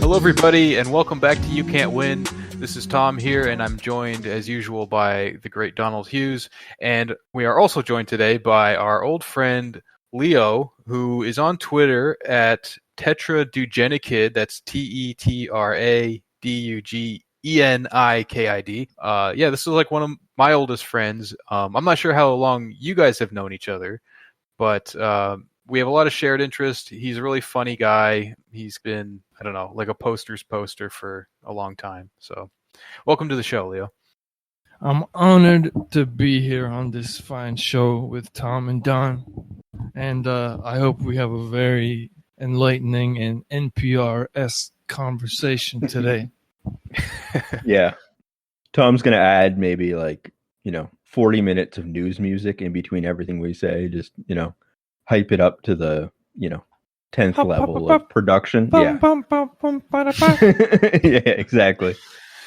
Hello, everybody, and welcome back to You Can't Win. This is Tom here, and I'm joined, as usual, by the great Donald Hughes. And we are also joined today by our old friend, Leo, who is on Twitter at Tetradugenikid. That's TETRADUGENIKID. This is like one of my oldest friends. I'm not sure how long you guys have known each other, but we have a lot of shared interest. He's a really funny guy. He's been, I don't know, like a poster's poster for a long time. So welcome to the show, Leo. I'm honored to be here on this fine show with Tom and Don. And I hope we have a very enlightening and NPR-esque conversation today. Yeah. Tom's going to add maybe 40 minutes of news music in between everything we say. Just, hype it up to the, 10th level of production. Yeah. Yeah, exactly.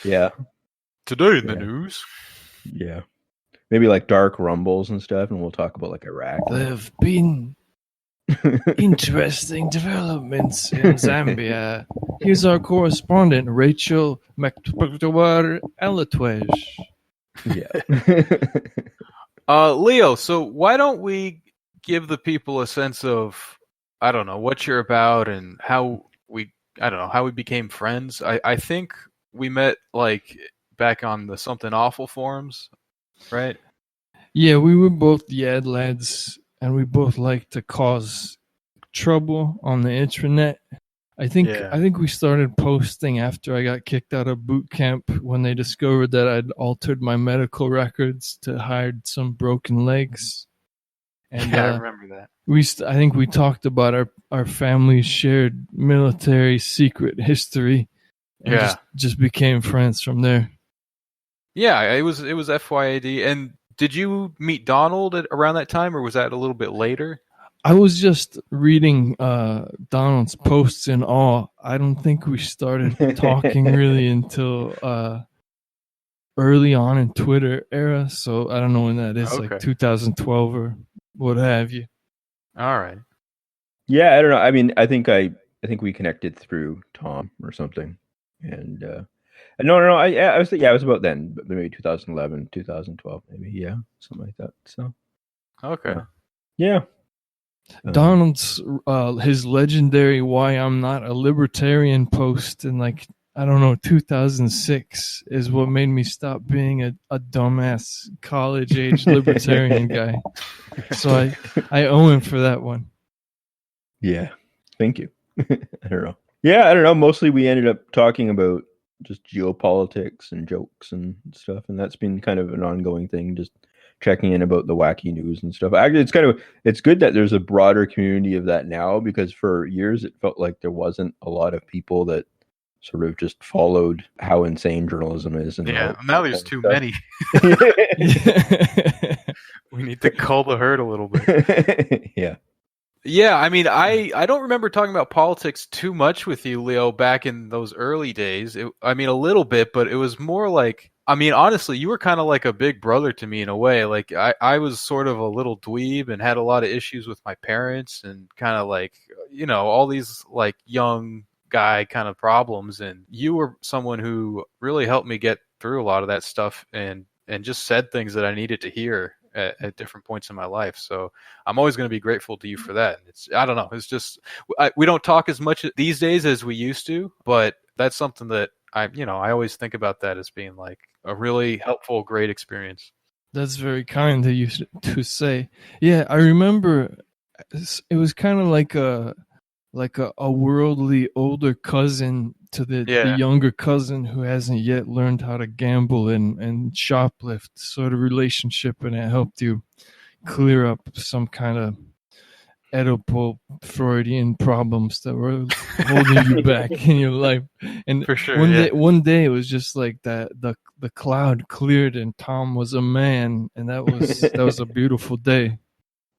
Yeah. Today in the news. Yeah. Maybe like dark rumbles and stuff, and we'll talk about like Iraq. There have been interesting developments in Zambia. Here's our correspondent, Rachel McTwar-Elatwej. Yeah. Leo, so why don't we give the people a sense of, I don't know, what you're about and how we became friends. I think we met like back on the Something Awful forums, right? Yeah, we were both Yad lads, and we both like to cause trouble on the intranet. I think we started posting after I got kicked out of boot camp when they discovered that I'd altered my medical records to hide some broken legs. And I remember that. I think we talked about our family's shared military secret history, and just became friends from there. Yeah, it was FYAD. And did you meet Donald around that time, or was that a little bit later? I was just reading Donald's posts in awe. I don't think we started talking really until early on in Twitter era. So I don't know when that is, like 2012 or what have you. All right. Yeah, I don't know. I mean, I think we connected through Tom or something. And no. I was about then, maybe 2011, 2012, maybe. Yeah, something like that. So. Okay. Yeah. Donald's his legendary "Why I'm Not a Libertarian" post in 2006 is what made me stop being a dumbass college age libertarian guy. So I owe him for that one. Yeah, thank you. I don't know. Yeah, I don't know. Mostly we ended up talking about just geopolitics and jokes and stuff, and that's been kind of an ongoing thing. Just checking in about the wacky news and stuff. Actually, it's good that there's a broader community of that now, because for years it felt like there wasn't a lot of people that sort of just followed how insane journalism is. And now there's too many. We need to cull the herd a little bit. Yeah. Yeah, I mean, I don't remember talking about politics too much with you, Leo, back in those early days. A little bit, but it was more like, honestly, you were kind of like a big brother to me in a way. Like, I was sort of a little dweeb and had a lot of issues with my parents and kind of like, all these like young guy kind of problems. And you were someone who really helped me get through a lot of that stuff and just said things that I needed to hear at different points in my life. So I'm always going to be grateful to you for that. I don't know. It's just, we don't talk as much these days as we used to, but that's something that I always think about that as being like a really helpful, great experience. That's very kind of you to say. Yeah, I remember it was kind of like a worldly older cousin to the younger cousin who hasn't yet learned how to gamble and shoplift sort of relationship, and it helped you clear up some kind of Oedipal Freudian problems that were holding you back in your life. And for sure, one day it was just like that the cloud cleared and Tom was a man, and that was a beautiful day.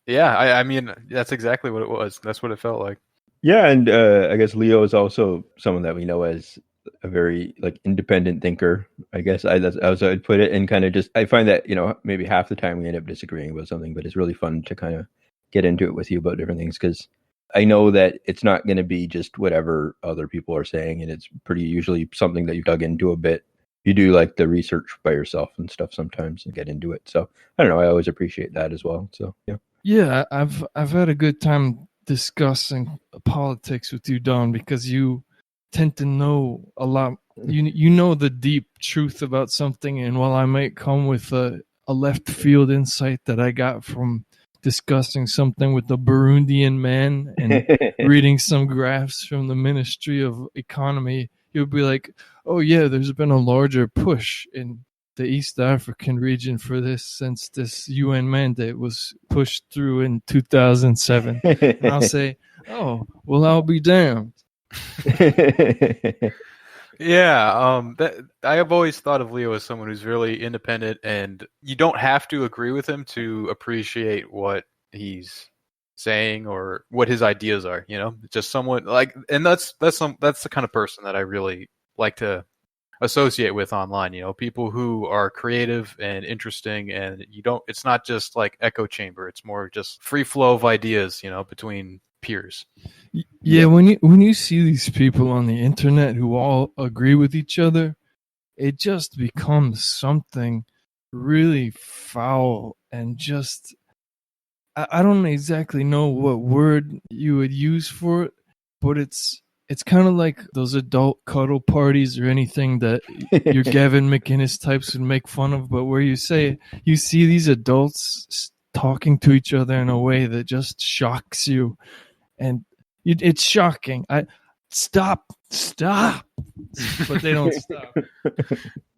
Yeah, I mean that's exactly what it was. That's what it felt like. Yeah, and I guess Leo is also someone that we know as a very independent thinker. I guess that's how I'd put it, and kind of just I find that maybe half the time we end up disagreeing about something, but it's really fun to kind of get into it with you about different things, because I know that it's not going to be just whatever other people are saying, and it's pretty usually something that you dug into a bit. You do like the research by yourself and stuff sometimes and get into it. So I don't know. I always appreciate that as well. So yeah. Yeah, I've had a good time discussing politics with you, Don, because you tend to know a lot. You know the deep truth about something, and while I might come with a left field insight that I got from discussing something with the Burundian man and reading some graphs from the Ministry of Economy, you'll be like, oh yeah, there's been a larger push in the East African region for this since this UN mandate was pushed through in 2007. And I'll say, oh, well, I'll be damned. Yeah, I have always thought of Leo as someone who's really independent, and you don't have to agree with him to appreciate what he's saying or what his ideas are. You know, just someone like, and that's the kind of person that I really like to associate with online. You know, people who are creative and interesting, and it's not just like echo chamber. It's more just free flow of ideas. You know, between peers. Yeah, when you see these people on the internet who all agree with each other, it just becomes something really foul and just I don't exactly know what word you would use for it, but it's kind of like those adult cuddle parties or anything that your Gavin McInnes types would make fun of, but where you see these adults talking to each other in a way that just shocks you. And it's shocking. Stop, but they don't stop.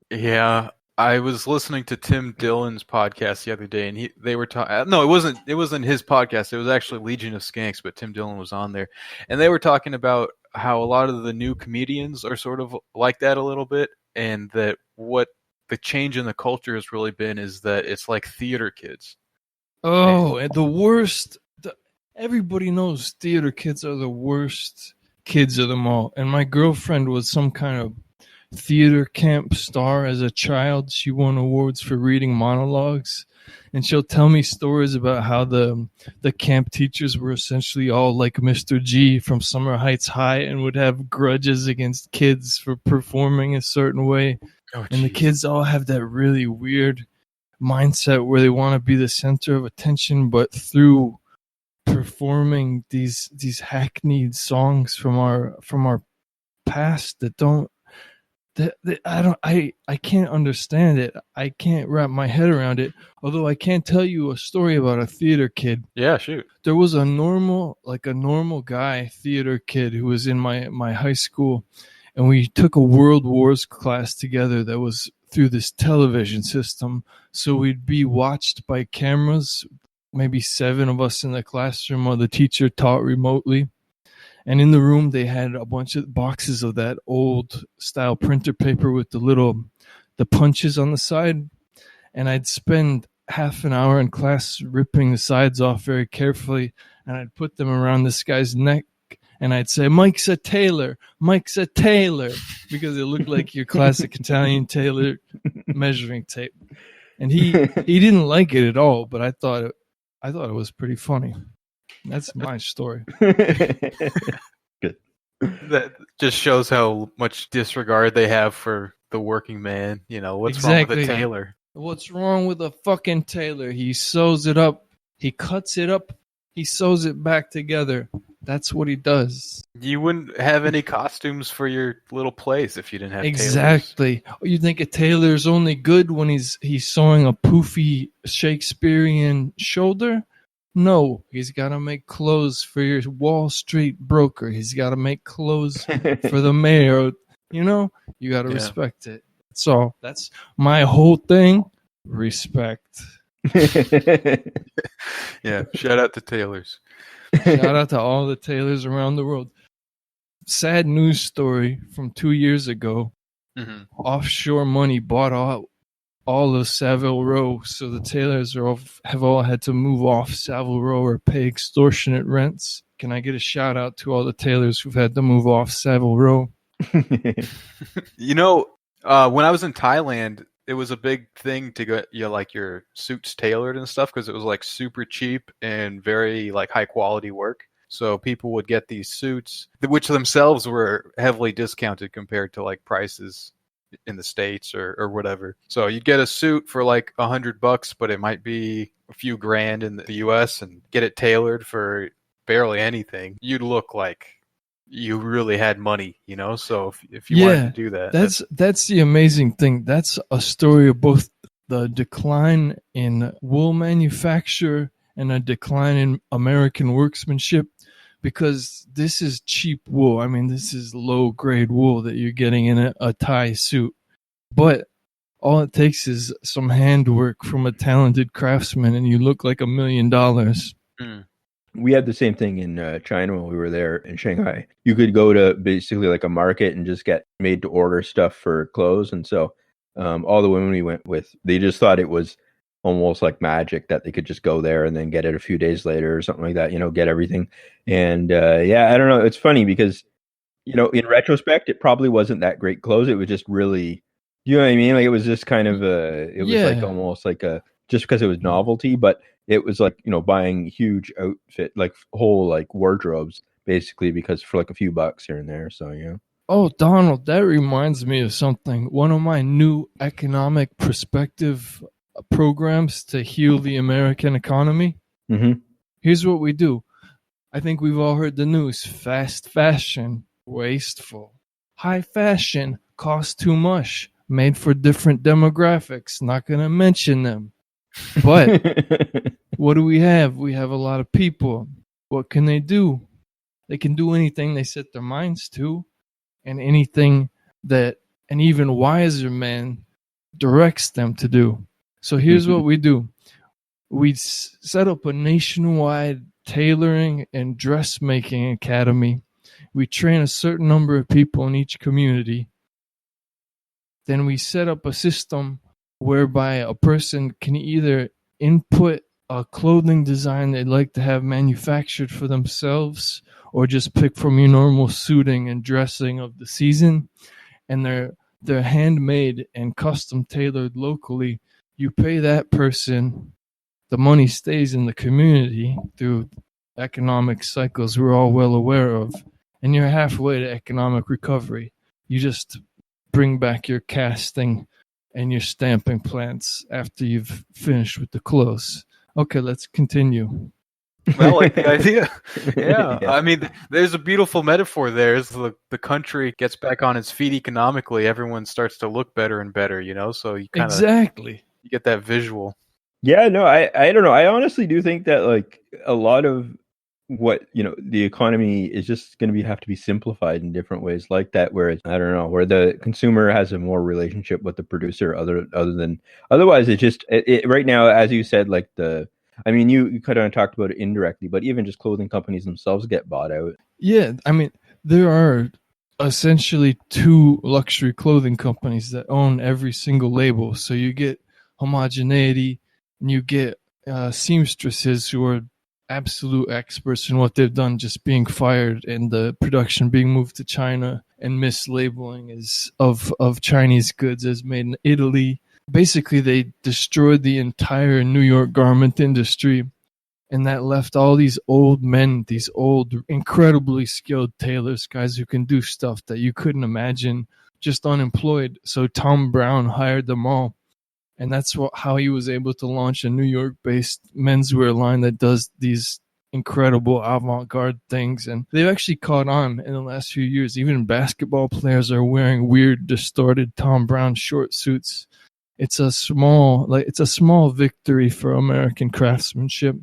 Yeah, I was listening to Tim Dillon's podcast the other day, and they were talking. No, it wasn't his podcast. It was actually Legion of Skanks, but Tim Dillon was on there, and they were talking about how a lot of the new comedians are sort of like that a little bit, and that what the change in the culture has really been is that it's like theater kids. Oh, and the worst. Everybody knows theater kids are the worst kids of them all. And my girlfriend was some kind of theater camp star as a child. She won awards for reading monologues. And she'll tell me stories about how the camp teachers were essentially all like Mr. G from Summer Heights High and would have grudges against kids for performing a certain way. Oh, and the kids all have that really weird mindset where they want to be the center of attention, but through performing these hackneyed songs from our past I can't understand it. I can't wrap my head around it. Although I can tell you a story about a theater kid. Yeah, shoot. There was a normal guy theater kid who was in my high school, and we took a World Wars class together that was through this television system. So we'd be watched by cameras. Maybe 7 of us in the classroom, while the teacher taught remotely. And in the room, they had a bunch of boxes of that old style printer paper with the punches on the side. And I'd spend half an hour in class ripping the sides off very carefully. And I'd put them around this guy's neck. And I'd say, Mike's a tailor, Mike's a tailor, because it looked like your classic Italian tailor measuring tape. And he didn't like it at all, but I thought it was pretty funny. That's my story. Good. That just shows how much disregard they have for the working man. You know, what's wrong with a tailor? What's wrong with a fucking tailor? He sews it up. He cuts it up. He sews it back together. That's what he does. You wouldn't have any costumes for your little place if you didn't have exactly. tailors. You think a tailor's only good when he's sewing a poofy Shakespearean shoulder? No, he's got to make clothes for your Wall Street broker. He's got to make clothes for the mayor. You know, you got to respect it. So that's my whole thing. Respect. Yeah, shout out to tailors. Shout out to all the tailors around the world. Sad news story from 2 years ago. Mm-hmm. Offshore money bought out all of Savile Row, so the tailors have all had to move off Savile Row or pay extortionate rents. Can I get a shout out to all the tailors who've had to move off Savile Row? You know, when I was in Thailand, it was a big thing to get your suits tailored and stuff because it was like super cheap and very like high quality work. So people would get these suits, which themselves were heavily discounted compared to like prices in the States or whatever. So you'd get a suit for like $100, but it might be a few grand in the US, and get it tailored for barely anything. You'd look like you really had money, you know? So if you wanted to do that. That's the amazing thing. That's a story of both the decline in wool manufacture and a decline in American workmanship, because this is cheap wool. I mean, this is low-grade wool that you're getting in a tie suit. But all it takes is some handwork from a talented craftsman, and you look like $1 million. Mm. We had the same thing in China when we were there in Shanghai. You could go to basically like a market and just get made-to-order stuff for clothes. And so all the women we went with, they just thought it was almost like magic that they could just go there and then get it a few days later or something like that, you know, get everything. And I don't know. It's funny because, you know, in retrospect, it probably wasn't that great clothes. It was just really, you know what I mean? Like it was just kind of like almost like just because it was novelty, but it was like, you know, buying huge outfit, like whole like wardrobes basically because for like a few bucks here and there. So, yeah. Oh, Donald, that reminds me of something. One of my new economic perspective programs to heal the American economy. Mm-hmm. Here's what we do. I think we've all heard the news. Fast fashion, wasteful. High fashion, cost too much. Made for different demographics. Not going to mention them. But what do we have? We have a lot of people. What can they do? They can do anything they set their minds to, and anything that an even wiser man directs them to do. So here's what we do. We set up a nationwide tailoring and dressmaking academy. We train a certain number of people in each community. Then we set up a system whereby a person can either input a clothing design they'd like to have manufactured for themselves, or just pick from your normal suiting and dressing of the season. And they're handmade and custom tailored locally. You pay that person, the money stays in the community through economic cycles we're all well aware of, and you're halfway to economic recovery. You just bring back your casting and your stamping plants after you've finished with the clothes. Okay, let's continue. I like the idea. Yeah. I mean, there's a beautiful metaphor there. As the country gets back on its feet economically, everyone starts to look better and better, you know? So you kind of you get that visual. Yeah, no, I don't know. I honestly do think that like a lot of what, you know, the economy is just going to have to be simplified in different ways like that, where I don't know, where the consumer has a more relationship with the producer other than otherwise it just right now, as you said, like I mean, you kind of talked about it indirectly, but even just clothing companies themselves get bought out. Yeah, I mean, there are essentially 2 luxury clothing companies that own every single label. So you get homogeneity, and you get seamstresses who are absolute experts in what they've done, just being fired and the production being moved to China, and mislabeling of Chinese goods as made in Italy. Basically, they destroyed the entire New York garment industry, and that left all these old men, these old, incredibly skilled tailors, guys who can do stuff that you couldn't imagine, just unemployed. So Tom Brown hired them all, and that's how he was able to launch a New York-based menswear line that does these incredible avant-garde things. And they've actually caught on in the last few years. Even basketball players are wearing weird, distorted Tom Brown short suits. It's a small victory for American craftsmanship.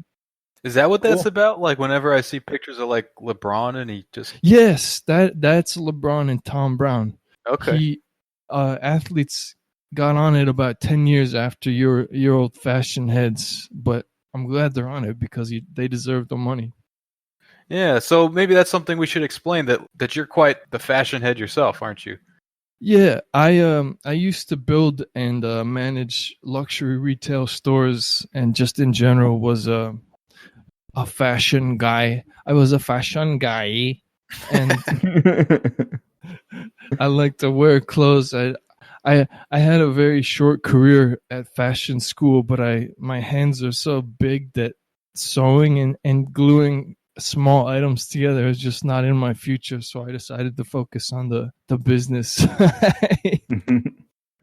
Is that what that's about? Like whenever I see pictures of like LeBron and he just Yes, that's LeBron and Tom Brown. Okay. Athletes got on it about 10 years after your old-fashioned heads, but I'm glad they're on it because they deserve the money. Yeah, so maybe that's something we should explain, that you're quite the fashion head yourself, aren't you? Yeah, I used to build and manage luxury retail stores, and just in general was a fashion guy. I was a fashion guy, and I like to wear clothes. I had a very short career at fashion school, but my hands are so big that sewing and gluing small items together is just not in my future. So I decided to focus on the business.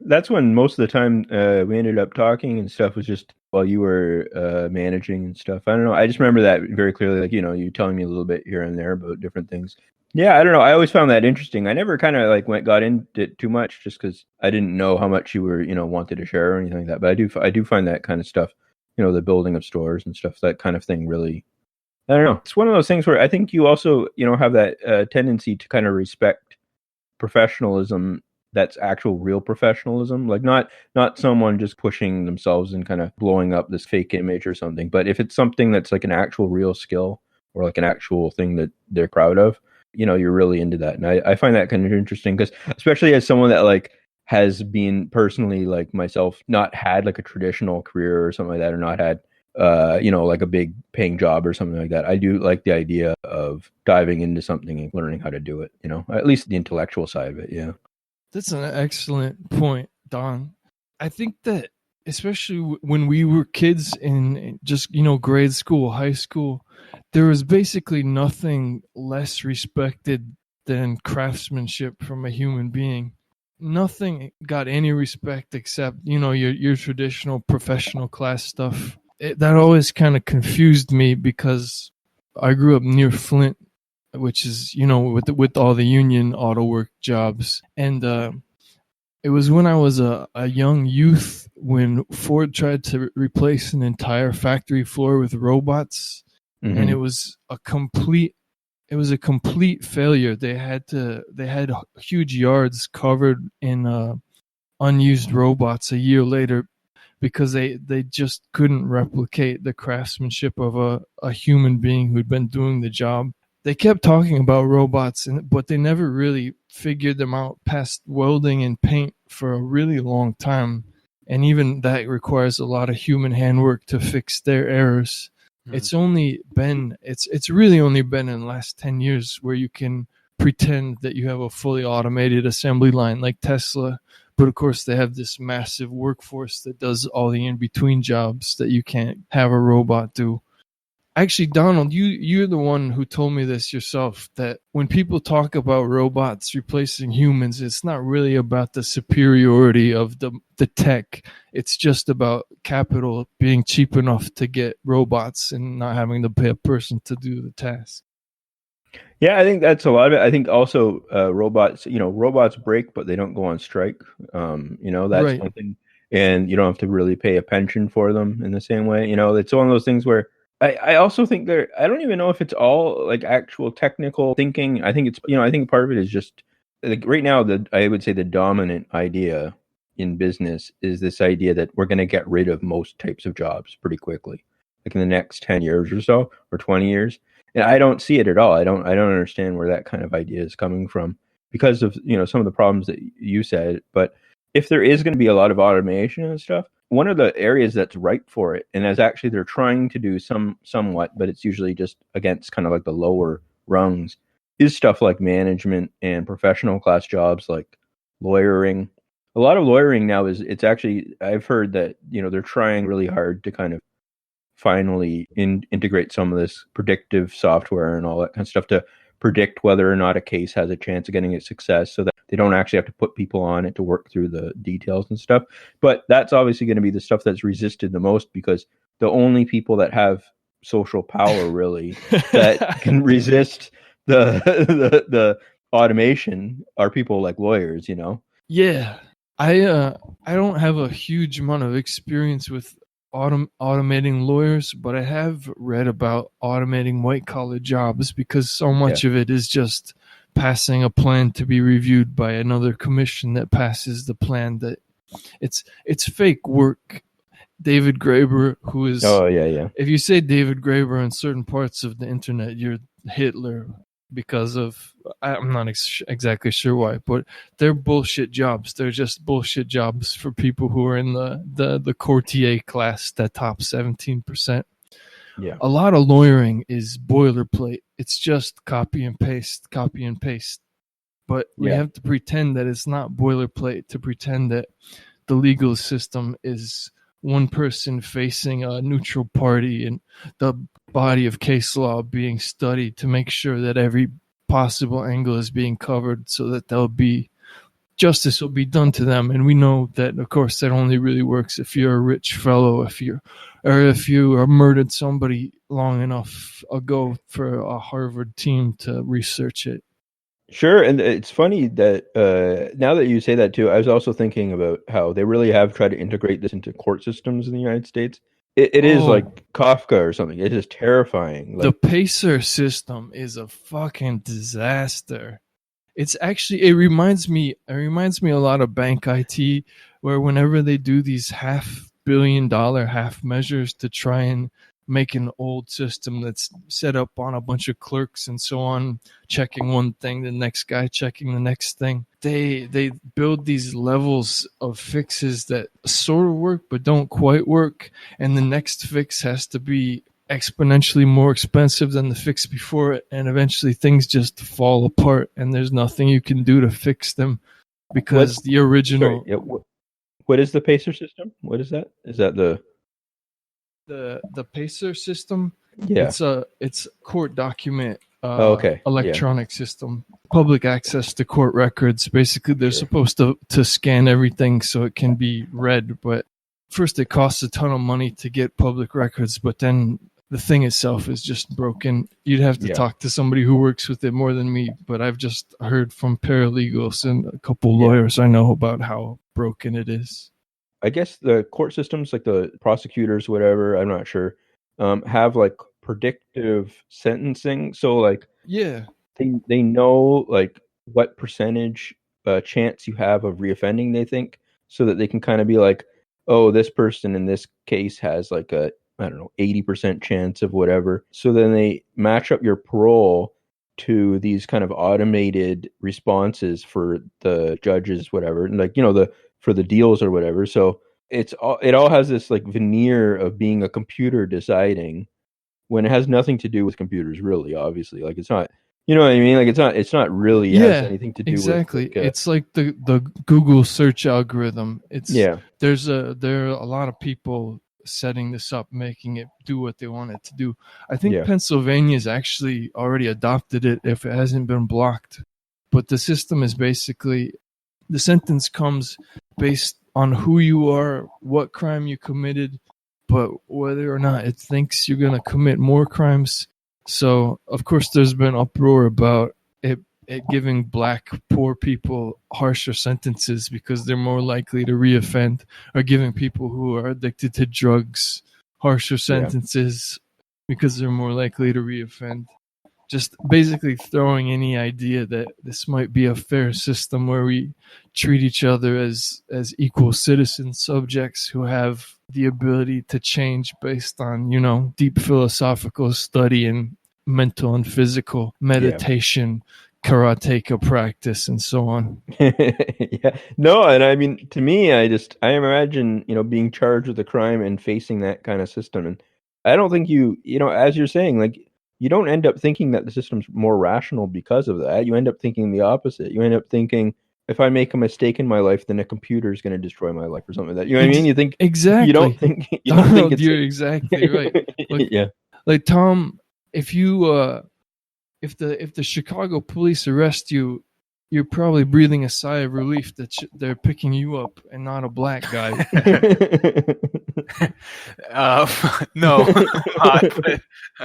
That's when most of the time we ended up talking and stuff was just while you were managing and stuff. I don't know. I just remember that very clearly, like, you telling me a little bit here and there about different things. Yeah, I don't know. I always found that interesting. I never kind of like got into it too much just because I didn't know how much you were, wanted to share or anything like that. But I do find that kind of stuff, the building of stores and stuff, that kind of thing really, I don't know. It's one of those things where I think you also, have that tendency to kind of respect professionalism. That's actual real professionalism, like not someone just pushing themselves and kind of blowing up this fake image or something. But if it's something that's like an actual real skill or like an actual thing that they're proud of, you're really into that. And I find that kind of interesting because especially as someone that like has been personally, like myself, not had like a traditional career or something like that, or not had like a big paying job or something like that. I do like the idea of diving into something and learning how to do it, at least the intellectual side of it. Yeah. That's an excellent point, Don. I think that especially when we were kids in just, grade school, high school, there was basically nothing less respected than craftsmanship from a human being. Nothing got any respect except, your traditional professional class stuff. That always kind of confused me because I grew up near Flint, which is, with all the union auto work jobs. And it was when I was a young youth when Ford tried to replace an entire factory floor with robots. Mm-hmm. And it was a complete failure. They had huge yards covered in unused robots a year later because they just couldn't replicate the craftsmanship of a human being who'd been doing the job. They kept talking about robots, but they never really figured them out past welding and paint for a really long time. And even that requires a lot of human handwork to fix their errors. It's really only been in the last 10 years where you can pretend that you have a fully automated assembly line like Tesla. But of course, they have this massive workforce that does all the in-between jobs that you can't have a robot do. Actually, Donald, you're the one who told me this yourself, that when people talk about robots replacing humans, it's not really about the superiority of the tech. It's just about capital being cheap enough to get robots and not having to pay a person to do the task. Yeah, I think that's a lot of it. I think also robots break, but they don't go on strike. That's right. One thing. And you don't have to really pay a pension for them in the same way. It's one of those things where I also think I don't even know if it's all like actual technical thinking. I think it's, I think part of it is just like right now, I would say the dominant idea in business is this idea that we're going to get rid of most types of jobs pretty quickly, like in the next 10 years or so, or 20 years. And I don't see it at all. I don't understand where that kind of idea is coming from because of, some of the problems that you said. But if there is going to be a lot of automation and stuff, one of the areas that's ripe for it, and as actually they're trying to do somewhat, but it's usually just against kind of like the lower rungs, is stuff like management and professional class jobs like lawyering. A lot of lawyering now it's actually, I've heard that, they're trying really hard to kind of finally integrate some of this predictive software and all that kind of stuff to predict whether or not a case has a chance of getting a success so that they don't actually have to put people on it to work through the details and stuff. But that's obviously going to be the stuff that's resisted the most because the only people that have social power really that can resist the automation are people like lawyers, Yeah. I don't have a huge amount of experience with automating lawyers, but I have read about automating white collar jobs because so much of it is just passing a plan to be reviewed by another commission that passes the plan. That it's fake work. David Graeber, who is if you say David Graeber in certain parts of the internet, you're Hitler because of, I'm not exactly sure why, but they're bullshit jobs. They're just bullshit jobs for people who are in the courtier class, that top 17%. Yeah. A lot of lawyering is boilerplate. It's just copy and paste. But we have to pretend that it's not boilerplate to pretend that the legal system is one person facing a neutral party, and the body of case law being studied to make sure that every possible angle is being covered so that there'll be justice will be done to them. And we know that, of course, that only really works if you're a rich fellow, if you murdered somebody long enough ago for a Harvard team to research it. Sure, and it's funny that now that you say that too, I was also thinking about how they really have tried to integrate this into court systems in the United States. It is like Kafka or something. It is terrifying. The PACER system is a fucking disaster. It reminds me a lot of bank IT, where whenever they do these $500 million half measures to try and make an old system that's set up on a bunch of clerks and so on, checking one thing, the next guy checking the next thing. They build these levels of fixes that sort of work but don't quite work, and the next fix has to be exponentially more expensive than the fix before it, and eventually things just fall apart and there's nothing you can do to fix them because the original... Sorry, what is the PACER system? What is that? Is that the PACER system? Yeah. It's a court document electronic system. Public access to court records. Basically, they're supposed to scan everything so it can be read, but first it costs a ton of money to get public records, but then the thing itself is just broken. You'd have to talk to somebody who works with it more than me, but I've just heard from paralegals and a couple lawyers I know about how broken it is. I guess the court systems, like the prosecutors, whatever, I'm not sure, have like predictive sentencing. So like, they know like what percentage chance you have of reoffending, they think, so that they can kind of be like, oh, this person in this case has like a, I don't know, 80% chance of whatever. So then they match up your parole to these kind of automated responses for the judges, whatever, and like, for the deals or whatever. So it all has this like veneer of being a computer deciding, when it has nothing to do with computers, really. Obviously, like it's not, you know what I mean? Like it's not really has anything to do exactly. with. Like, it's like the Google search algorithm. There are a lot of people setting this up, making it do what they want it to do. I think Pennsylvania's actually already adopted it if it hasn't been blocked. But the system is basically, the sentence comes based on who you are, what crime you committed, but whether or not it thinks you're going to commit more crimes. So, of course, there's been uproar about it giving black poor people harsher sentences because they're more likely to reoffend, or giving people who are addicted to drugs harsher sentences because they're more likely to reoffend. Just basically throwing any idea that this might be a fair system where we treat each other as equal citizen subjects who have the ability to change based on, deep philosophical study and mental and physical meditation, karateka practice, and so on. No, and I mean, to me, I imagine, being charged with a crime and facing that kind of system. And I don't think as you're saying, like, you don't end up thinking that the system's more rational because of that. You end up thinking the opposite. You end up thinking, if I make a mistake in my life, then a computer is going to destroy my life or something like that. You know what I mean? You think exactly. You don't think it's you're exactly right. Like Tom, if the Chicago police arrest you, you're probably breathing a sigh of relief that they're picking you up and not a black guy. No,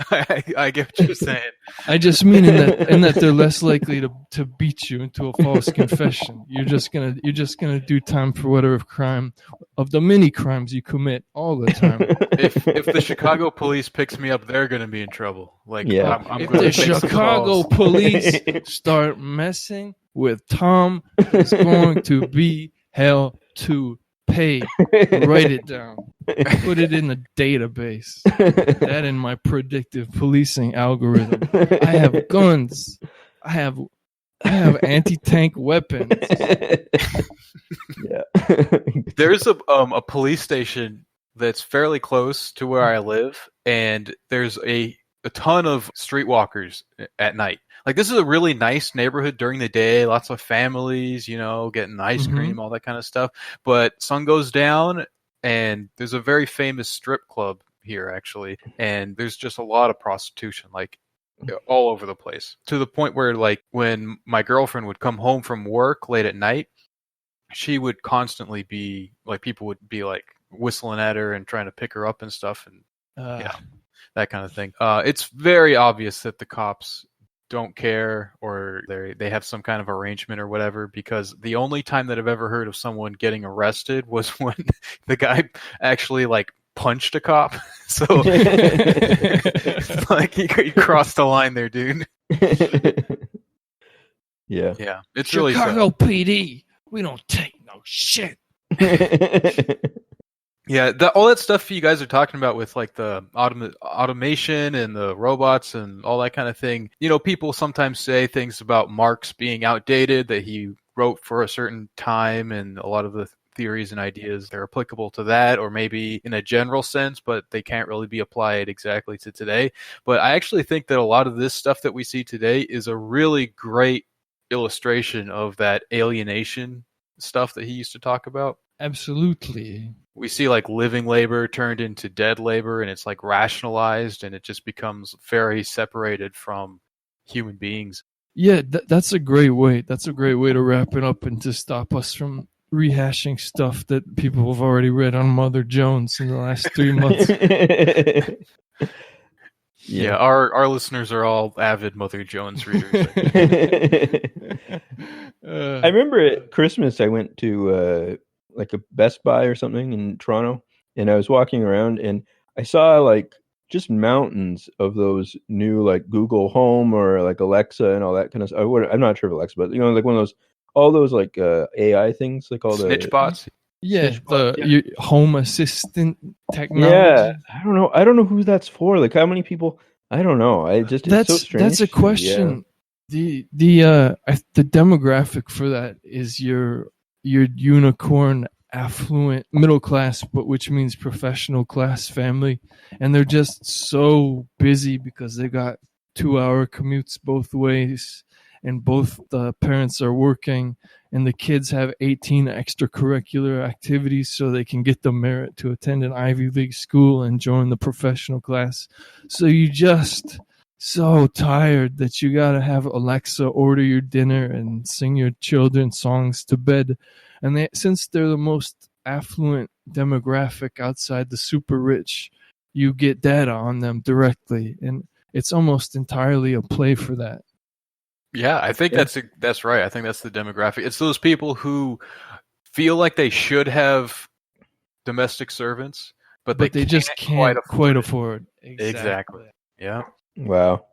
I get what you're saying. I just mean in that they're less likely to beat you into a false confession. You're just gonna do time for whatever crime of the many crimes you commit all the time. If the Chicago police picks me up, they're gonna be in trouble. Like, I'm if the Chicago police start messing with Tom, it's going to be hell to pay. Write it down. Put it in the database. That in my predictive policing algorithm. I have guns. I have anti-tank weapons. There's a police station that's fairly close to where I live, and there's a ton of streetwalkers at night. Like, this is a really nice neighborhood during the day, lots of families, getting ice cream, all that kind of stuff. But sun goes down, and there's a very famous strip club here actually, and there's just a lot of prostitution, like all over the place, to the point where like when my girlfriend would come home from work late at night, she would constantly be like, people would be like whistling at her and trying to pick her up and stuff, and yeah, that kind of thing. It's very obvious that the cops don't care, or they have some kind of arrangement or whatever, because the only time that I've ever heard of someone getting arrested was when the guy actually like punched a cop. So like you crossed the line there, dude. Yeah. It's Chicago really sad. PD. We don't take no shit. Yeah, all that stuff you guys are talking about with like the automation and the robots and all that kind of thing. You know, people sometimes say things about Marx being outdated, that he wrote for a certain time, and a lot of the theories and ideas, they're applicable to that, or maybe in a general sense, but they can't really be applied exactly to today. But I actually think that a lot of this stuff that we see today is a really great illustration of that alienation stuff that he used to talk about. Absolutely. We see like living labor turned into dead labor, and it's like rationalized, and it just becomes very separated from human beings. Yeah, that's a great way. That's a great way to wrap it up and to stop us from rehashing stuff that people have already read on Mother Jones in the last 3 months. Yeah, our listeners are all avid Mother Jones readers. I remember at Christmas I went to like a Best Buy or something in Toronto, and I was walking around and I saw like just mountains of those new like Google Home or like Alexa and all that kind of stuff. I'm not sure if Alexa, but you know, like one of those, all those like AI things, like all Snitch bots. Yeah, Snitchbot, your home assistant technology. Yeah, I don't know who that's for. Like how many people? I don't know. It's so strange. That's a question. Yeah. The demographic for that is your unicorn affluent middle class, but which means professional class family, and they're just so busy because they got 2-hour commutes both ways, and both the parents are working, and the kids have 18 extracurricular activities so they can get the merit to attend an Ivy League school and join the professional class. So you just so tired that you gotta have Alexa order your dinner and sing your children's songs to bed. And since they're the most affluent demographic outside the super rich, you get data on them directly, and it's almost entirely a play for that. Yeah, I think that's right. I think that's the demographic. It's those people who feel like they should have domestic servants, but they just can't quite afford. Exactly. Yeah. Wow.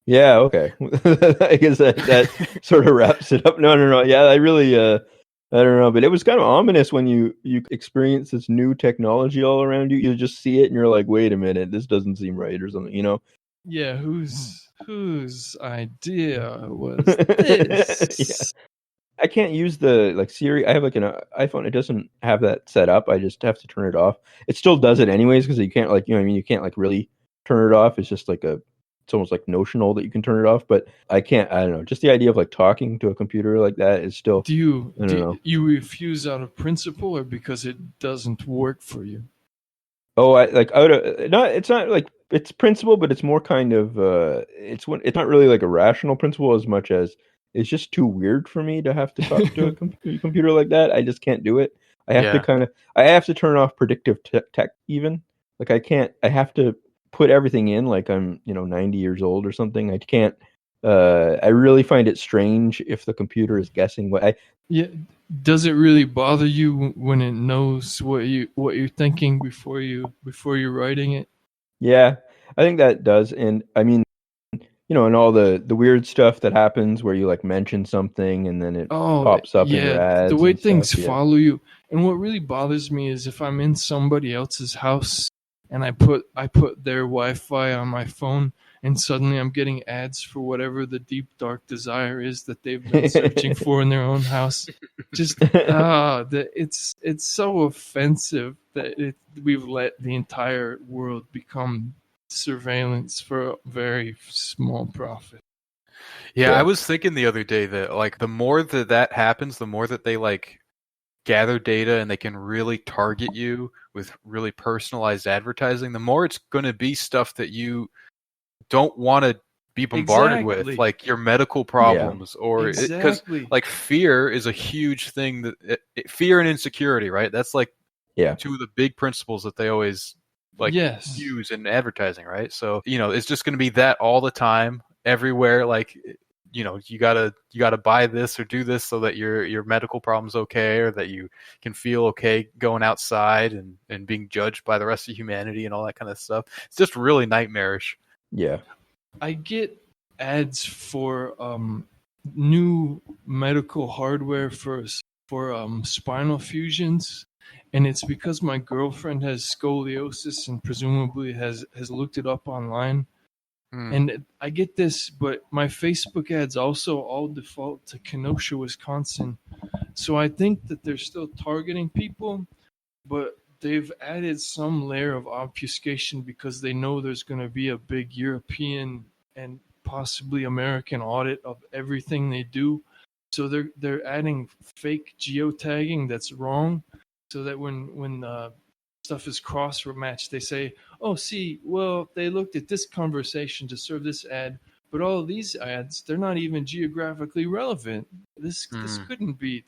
Yeah. Okay. I guess that sort of wraps it up. No. Yeah, I really, I don't know, but it was kind of ominous when you experience this new technology all around you. You just see it and you're like, wait a minute, this doesn't seem right or something, you know? Yeah. Whose idea was this? Yeah. I can't use the like Siri. I have like an iPhone. It doesn't have that set up. I just have to turn it off. It still does it anyways because you can't like, you know what I mean? You can't like really turn it off. It's just like it's almost like notional that you can turn it off, but I can't. I don't know. Just the idea of like talking to a computer like that is still. Do you refuse out of principle or because it doesn't work for you? Oh, it's not like it's principle, but it's more kind of it's not really like a rational principle as much as it's just too weird for me to have to talk to a computer like that. I just can't do it. I have to turn off predictive tech even. Like I have to put everything in like I'm 90 years old or something. I can't. I really find it strange if the computer is guessing what I. Yeah. Does it really bother you when it knows what you're thinking before you're writing it? Yeah, I think that does. And I mean, and all the weird stuff that happens where you like mention something and then it pops up in your ads. The way things follow you. And what really bothers me is if I'm in somebody else's house and I put their Wi-Fi on my phone, and suddenly I'm getting ads for whatever the deep dark desire is that they've been searching for in their own house. Just it's so offensive that we've let the entire world become surveillance for a very small profit. Yeah, I was thinking the other day that like the more that happens, the more that they like gather data and they can really target you with really personalized advertising, the more it's going to be stuff that you don't want to be bombarded with, like your medical problems, or because like fear is a huge thing, that fear and insecurity, right? That's like two of the big principles that they always like use in advertising, right? So, it's just going to be that all the time, everywhere. Like, you gotta buy this or do this so that your medical problem's okay, or that you can feel okay going outside and being judged by the rest of humanity and all that kind of stuff. It's just really nightmarish. Yeah. I get ads for new medical hardware for spinal fusions, and it's because my girlfriend has scoliosis and presumably has looked it up online. And I get this, but my Facebook ads also all default to Kenosha, Wisconsin. So I think that they're still targeting people, but they've added some layer of obfuscation because they know there's going to be a big European and possibly American audit of everything they do. So they're adding fake geotagging that's wrong, so that when stuff is cross-matched, they say, oh, see, well, they looked at this conversation to serve this ad, but all of these ads, they're not even geographically relevant. This couldn't be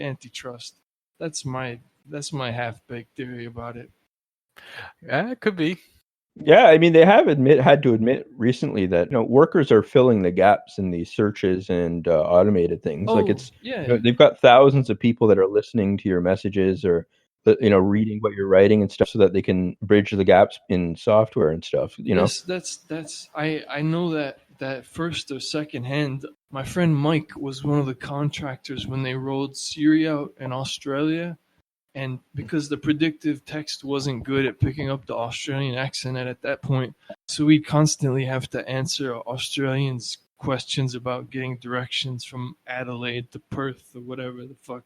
antitrust. That's my half-baked theory about it. Yeah, it could be. Yeah, I mean, they have had to admit recently that workers are filling the gaps in these searches and automated things. They've got thousands of people that are listening to your messages or reading what you're writing and stuff, so that they can bridge the gaps in software and stuff. I know that first or second hand. My friend Mike was one of the contractors when they rolled Siri out in Australia. And because the predictive text wasn't good at picking up the Australian accent at that point, so we'd constantly have to answer Australians' questions about getting directions from Adelaide to Perth or whatever the fuck.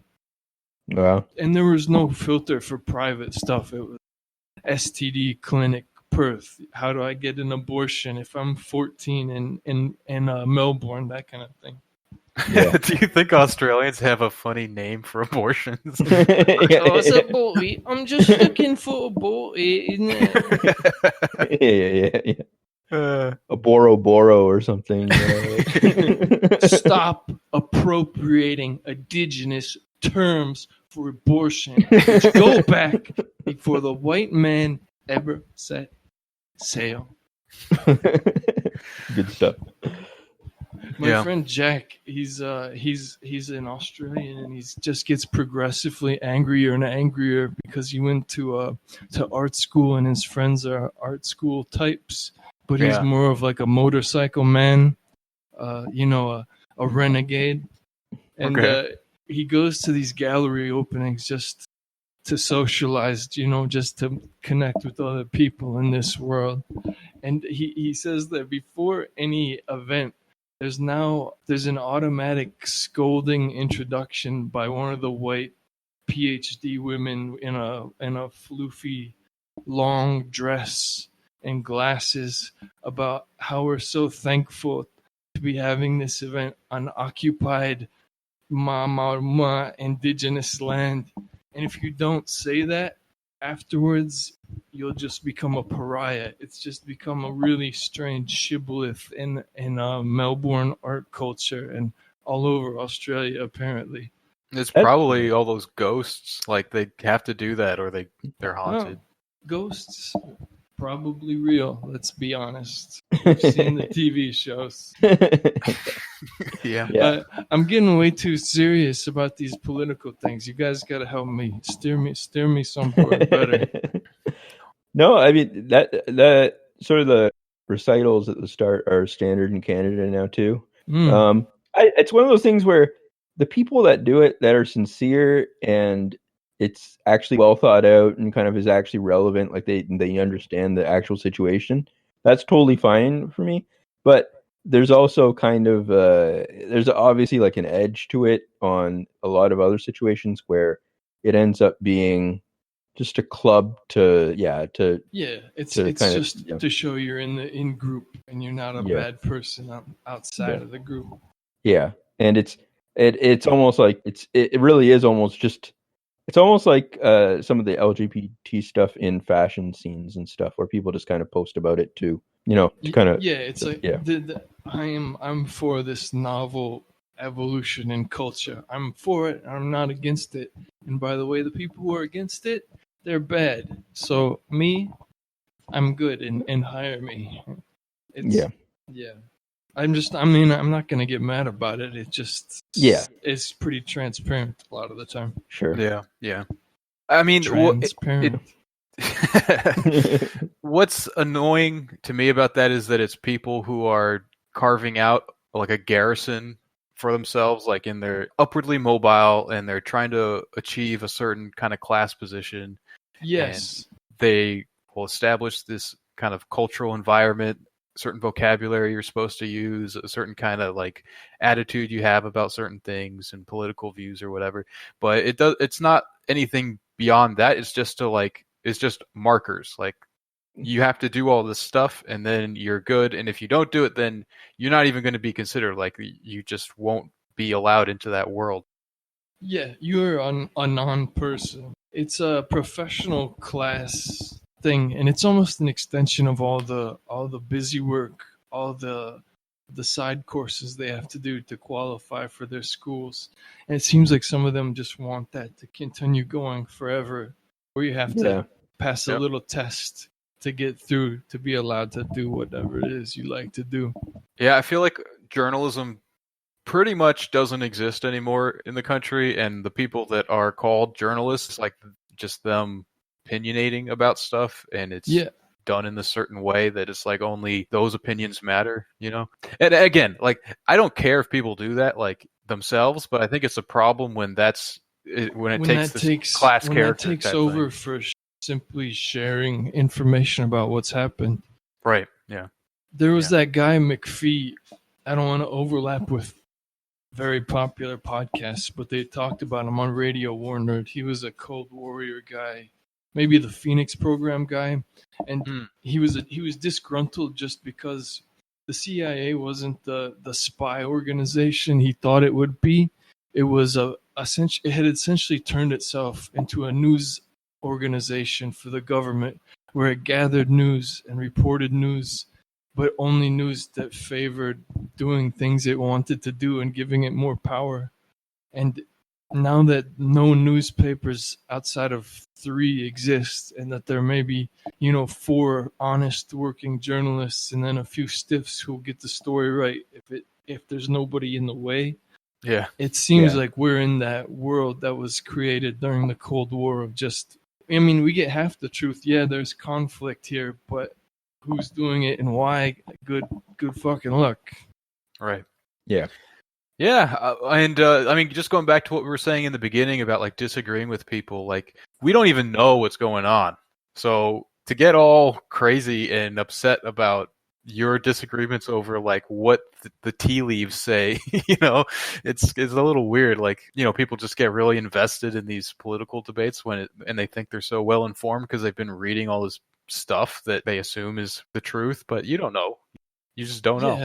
Wow. And there was no filter for private stuff. It was STD clinic Perth. How do I get an abortion if I'm 14 in Melbourne? That kind of thing. Yeah. Do you think Australians have a funny name for abortions? It's a boy. I'm just looking for a boy, isn't it? Yeah. A Boro or something. Stop appropriating indigenous terms for abortion. Go back before the white man ever set sail. Good stuff. My friend Jack, he's an Australian, and he just gets progressively angrier and angrier because he went to art school, and his friends are art school types, but he's more of like a motorcycle man, a renegade, and he goes to these gallery openings just to socialize, just to connect with other people in this world, and he says that before any event, there's an automatic scolding introduction by one of the white PhD women in a floofy long dress and glasses about how we're so thankful to be having this event on occupied indigenous land. And if you don't say that afterwards, you'll just become a pariah. It's just become a really strange shibboleth in Melbourne art culture and all over Australia, apparently. It's probably all those ghosts. Like, they have to do that or they're haunted. Ghosts, probably real. Let's be honest. We've seen the TV shows. Yeah. I'm getting way too serious about these political things. You guys got to help me steer me somewhere better. No, I mean that sort of the recitals at the start are standard in Canada now too. It's one of those things where the people that do it that are sincere and it's actually well thought out and kind of is actually relevant, like they understand the actual situation, that's totally fine for me. But there's also kind of there's obviously like an edge to it on a lot of other situations where it ends up being just a club to show you're in group and you're not a bad person outside of the group. Yeah, and it's almost like it really is almost just It's almost like some of the LGBT stuff in fashion scenes and stuff, where people just kind of post about it too. To kind of it's like I'm for this novel evolution in culture. I'm for it. I'm not against it. And by the way, the people who are against it, they're bad. So me, I'm good and hire me. Yeah. I'm not going to get mad about it. It just, it's pretty transparent a lot of the time. Sure. Yeah. I mean, transparent. What's annoying to me about that is that it's people who are carving out like a garrison for themselves, like in their upwardly mobile, and they're trying to achieve a certain kind of class position. Yes. And they will establish this kind of cultural environment, certain vocabulary you're supposed to use, a certain kind of like attitude you have about certain things and political views or whatever. But it's not anything beyond that. It's just it's just markers. Like, you have to do all this stuff and then you're good. And if you don't do it, then you're not even going to be considered. Like, you just won't be allowed into that world. Yeah, you're a non-person. It's a professional class thing, and it's almost an extension of all the busy work, all the side courses they have to do to qualify for their schools. And it seems like some of them just want that to continue going forever, where you have to pass a little test to get through to be allowed to do whatever it is you like to do. Yeah, I feel like journalism pretty much doesn't exist anymore in the country, and the people that are called journalists, like, just them opinionating about stuff, and it's done in a certain way that it's like only those opinions matter, And again, like, I don't care if people do that like themselves, but I think it's a problem when it takes this class character. When that takes over for simply sharing information about what's happened. Right. Yeah. There was that guy McPhee. I don't want to overlap with very popular podcasts, but they talked about him on Radio War Nerd. He was a Cold Warrior guy, maybe the Phoenix program guy, and he was disgruntled just because the CIA wasn't the spy organization he thought it would be. It was it had essentially turned itself into a news organization for the government, where it gathered news and reported news, but only news that favored doing things it wanted to do and giving it more power. And now that no newspapers outside of 3 exist, and that there may be, 4 honest working journalists and then a few stiffs who'll get the story right if there's nobody in the way. Yeah. It seems like we're in that world that was created during the Cold War of just, we get half the truth. Yeah, there's conflict here, but who's doing it and why? Good fucking luck. Right. Yeah. Yeah, and just going back to what we were saying in the beginning about like disagreeing with people, like, we don't even know what's going on. So to get all crazy and upset about your disagreements over like what the tea leaves say, it's a little weird. Like, people just get really invested in these political debates and they think they're so well informed because they've been reading all this stuff that they assume is the truth, but you don't know. You just don't know.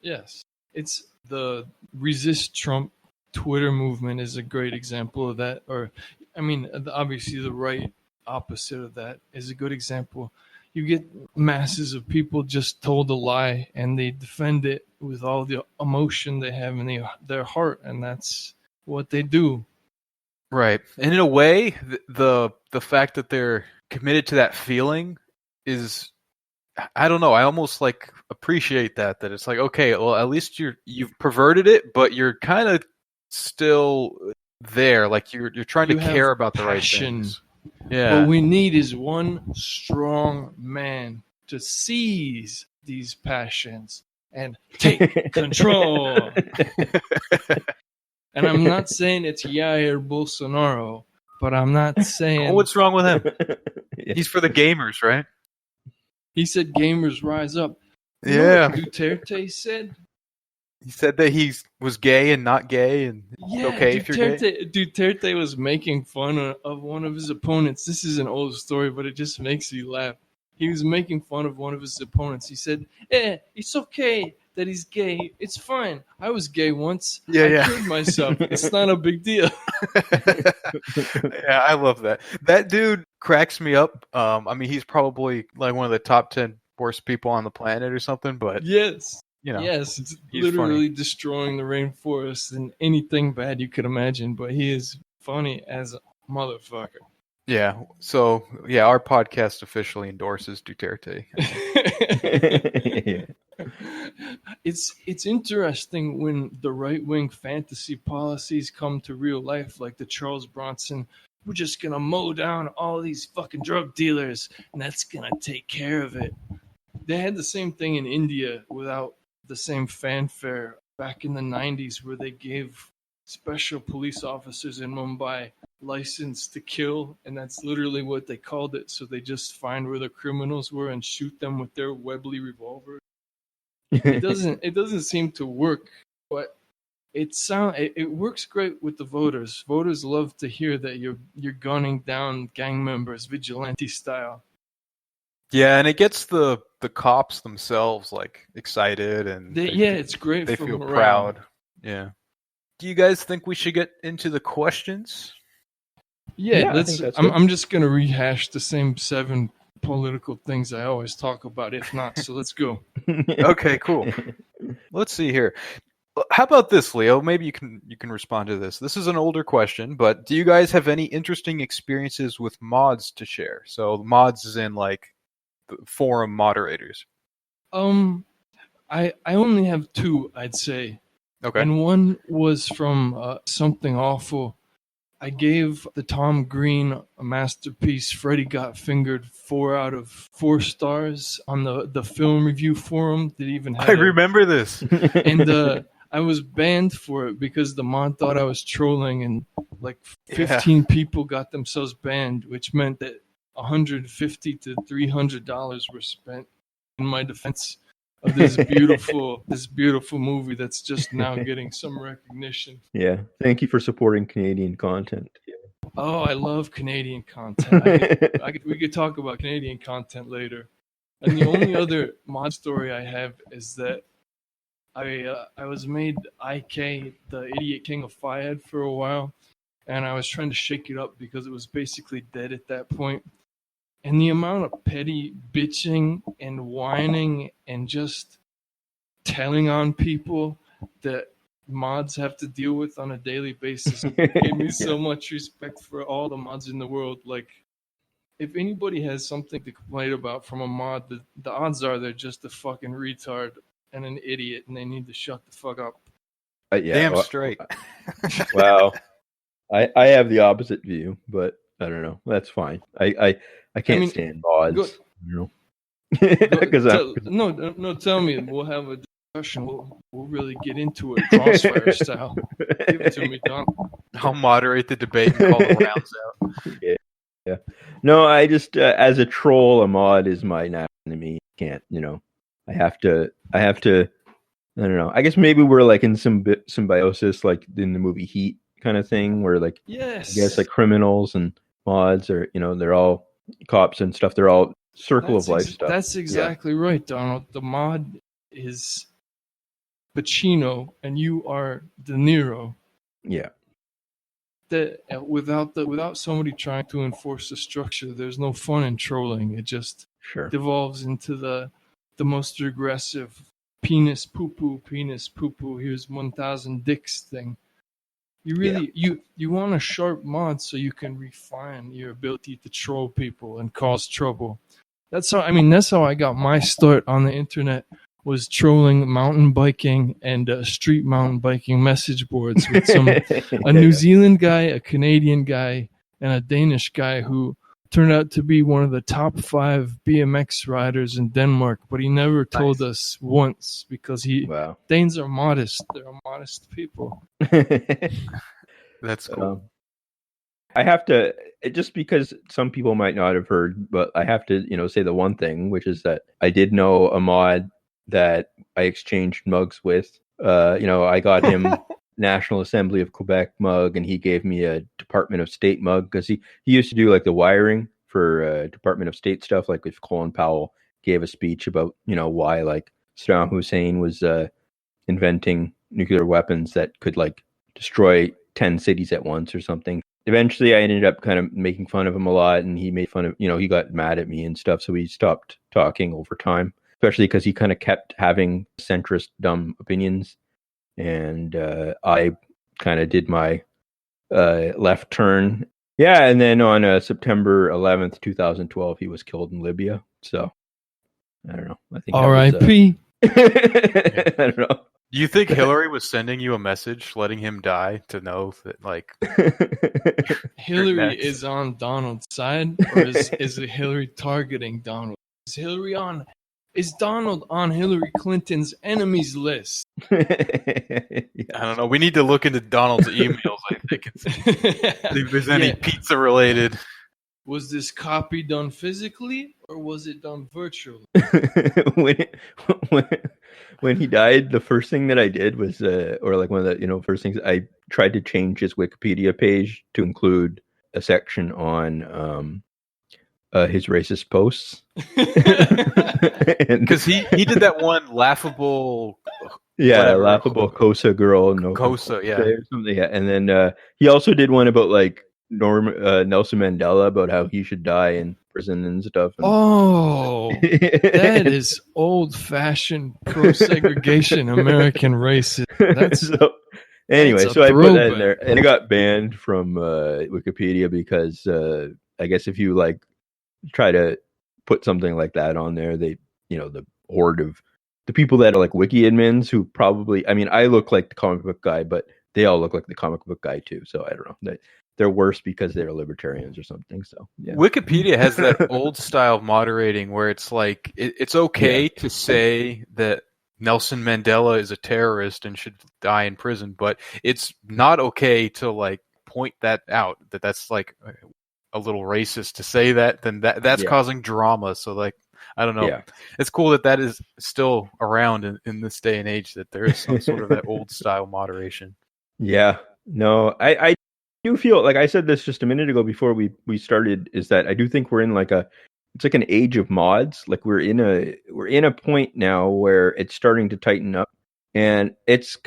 Yes. It's the Resist Trump Twitter movement is a great example of that. Or, obviously the right opposite of that is a good example. You get masses of people just told a lie and they defend it with all the emotion they have in their heart, and that's what they do. Right. And in a way, the fact that they're committed to that feeling is, I don't know, I almost like appreciate that it's like, okay, well, at least you've perverted it, but you're kind of still there, like you're trying to care about the right things. Yeah. What we need is one strong man to seize these passions and take control. And I'm not saying it's Jair Bolsonaro, but I'm not saying... Oh, what's wrong with him? He's for the gamers, right? He said gamers rise up. Yeah. Duterte said? He said that he was gay and not gay, and it's okay if you're gay. Duterte was making fun of one of his opponents. This is an old story, but it just makes me laugh. He was making fun of one of his opponents. He said, it's okay. that he's gay. It's fine. I was gay once. Yeah, I cured myself. It's not a big deal. Yeah, I love that. That dude cracks me up. I mean, he's probably like one of the top 10 worst people on the planet or something, but yes. you know, yes, it's he's literally funny. destroying the rainforest and anything bad you could imagine, but he is funny as a motherfucker. Yeah. So, yeah, our podcast officially endorses Duterte. Yeah. It's interesting when the right-wing fantasy policies come to real life, like the Charles Bronson, we're just gonna mow down all these fucking drug dealers and that's gonna take care of it. They had the same thing in India without the same fanfare back in the 90s, where they gave special police officers in Mumbai license to kill, and that's literally what they called it. So they just find where the criminals were and shoot them with their Webley revolver. It doesn't seem to work, but it works great with the voters. Voters love to hear that you're gunning down gang members vigilante style. Yeah, and it gets the cops themselves like excited, and it's great. They for feel morale. proud. Yeah. Do you guys think we should get into the questions? Yeah, I'm just gonna rehash the same 7 political things I always talk about. If not, so let's go. Okay, cool. Let's see here. How about this, Leo? Maybe you can respond to this. This is an older question, but do you guys have any interesting experiences with mods to share? So mods is in like forum moderators. I only have 2, I'd say. Okay. And one was from Something Awful. I gave the Tom Green a masterpiece, Freddy Got Fingered, 4 out of 4 stars on the film review forum that even had remember this. And I was banned for it because the mod thought I was trolling, and like 15 people got themselves banned, which meant that $150 to $300 were spent in my defense of this beautiful movie that's just now getting some recognition. Yeah, thank you for supporting Canadian content. Oh, I love Canadian content. We could talk about Canadian content later. And the only other mod story I have is that I was made IK, the Idiot King of Fiad, for a while, and I was trying to shake it up because it was basically dead at that point. And the amount of petty bitching and whining and just telling on people that mods have to deal with on a daily basis gave me so much respect for all the mods in the world. Like, if anybody has something to complain about from a mod, the odds are they're just a fucking retard and an idiot, and they need to shut the fuck up. Damn straight. Wow. I have the opposite view, but I don't know. That's fine. I can't stand mods. No, tell me. We'll have a discussion. We'll really get into it, crossfire style. Give it to me, Don. I'll moderate the debate and call the rounds out. Yeah. No, I just as a troll, a mod is my enemy. Can't, I have to. I don't know. I guess maybe we're like in some symbiosis, like in the movie Heat kind of thing, where like yes, I guess like criminals and mods are, they're all cops and stuff. They're all circle of life stuff. That's exactly right, Donald. The mod is Pacino, and you are De Niro. Yeah. That without somebody trying to enforce the structure, there's no fun in trolling. It just devolves into the most aggressive penis poo poo. Here's 1,000 dicks thing. You really you want a sharp mod so you can refine your ability to troll people and cause trouble. That's how I got my start on the internet, was trolling mountain biking and street mountain biking message boards with a New Zealand guy, a Canadian guy, and a Danish guy who turned out to be one of the top 5 BMX riders in Denmark, but he never told us once because Danes are modest. They're modest people. That's cool. I have to, just because some people might not have heard, but I have to, say the one thing, which is that I did know a mod that I exchanged mugs with. I got him National Assembly of Quebec mug, and he gave me a Department of State mug because he used to do like the wiring for Department of State stuff. Like if Colin Powell gave a speech about, why like Saddam Hussein was inventing nuclear weapons that could like destroy 10 cities at once or something. Eventually I ended up kind of making fun of him a lot, and he made fun of, he got mad at me and stuff, so we stopped talking over time, especially because he kind of kept having centrist dumb opinions, and I kind of did my left turn. Yeah, and then on September 11th 2012 he was killed in Libya. So I don't know, I think R.I.P. I don't know. Do you think Hillary was sending you a message letting him die to know that, like, Hillary is on Donald's side, or is Hillary targeting Donald? Is Donald on Hillary Clinton's enemies list? I don't know. We need to look into Donald's emails, I think, and see if there's any pizza related. Was this copy done physically, or was it done virtually? When he died, the first thing that I did was, or like one of the first things, I tried to change his Wikipedia page to include a section on his racist posts. Because he did that one laughable, laughable Kosa girl, Kosa, yeah, or something, yeah. And then he also did one about like Nelson Mandela, about how he should die in prison and stuff. That is old-fashioned pro-segregation American racist. Anyway, so I put that in there, and it got banned from Wikipedia because I guess if you like try to put something like that on there, they, the horde of the people that are like wiki admins who probably, I mean, I look like the comic book guy, but they all look like the comic book guy too. So I don't know. They're worse because they're libertarians or something. So yeah. Wikipedia has that old style moderating where it's like it's okay to say that Nelson Mandela is a terrorist and should die in prison, but it's not okay to like point that out, that's like a little racist to say that. Then that's causing drama. So like, I don't know. Yeah. It's cool that is still around in this day and age, that there is some sort of that old style moderation. Yeah. No, I do feel like I said this just a minute ago before we started, is that I do think we're in it's like an age of mods. Like we're in a point now where it's starting to tighten up, and it's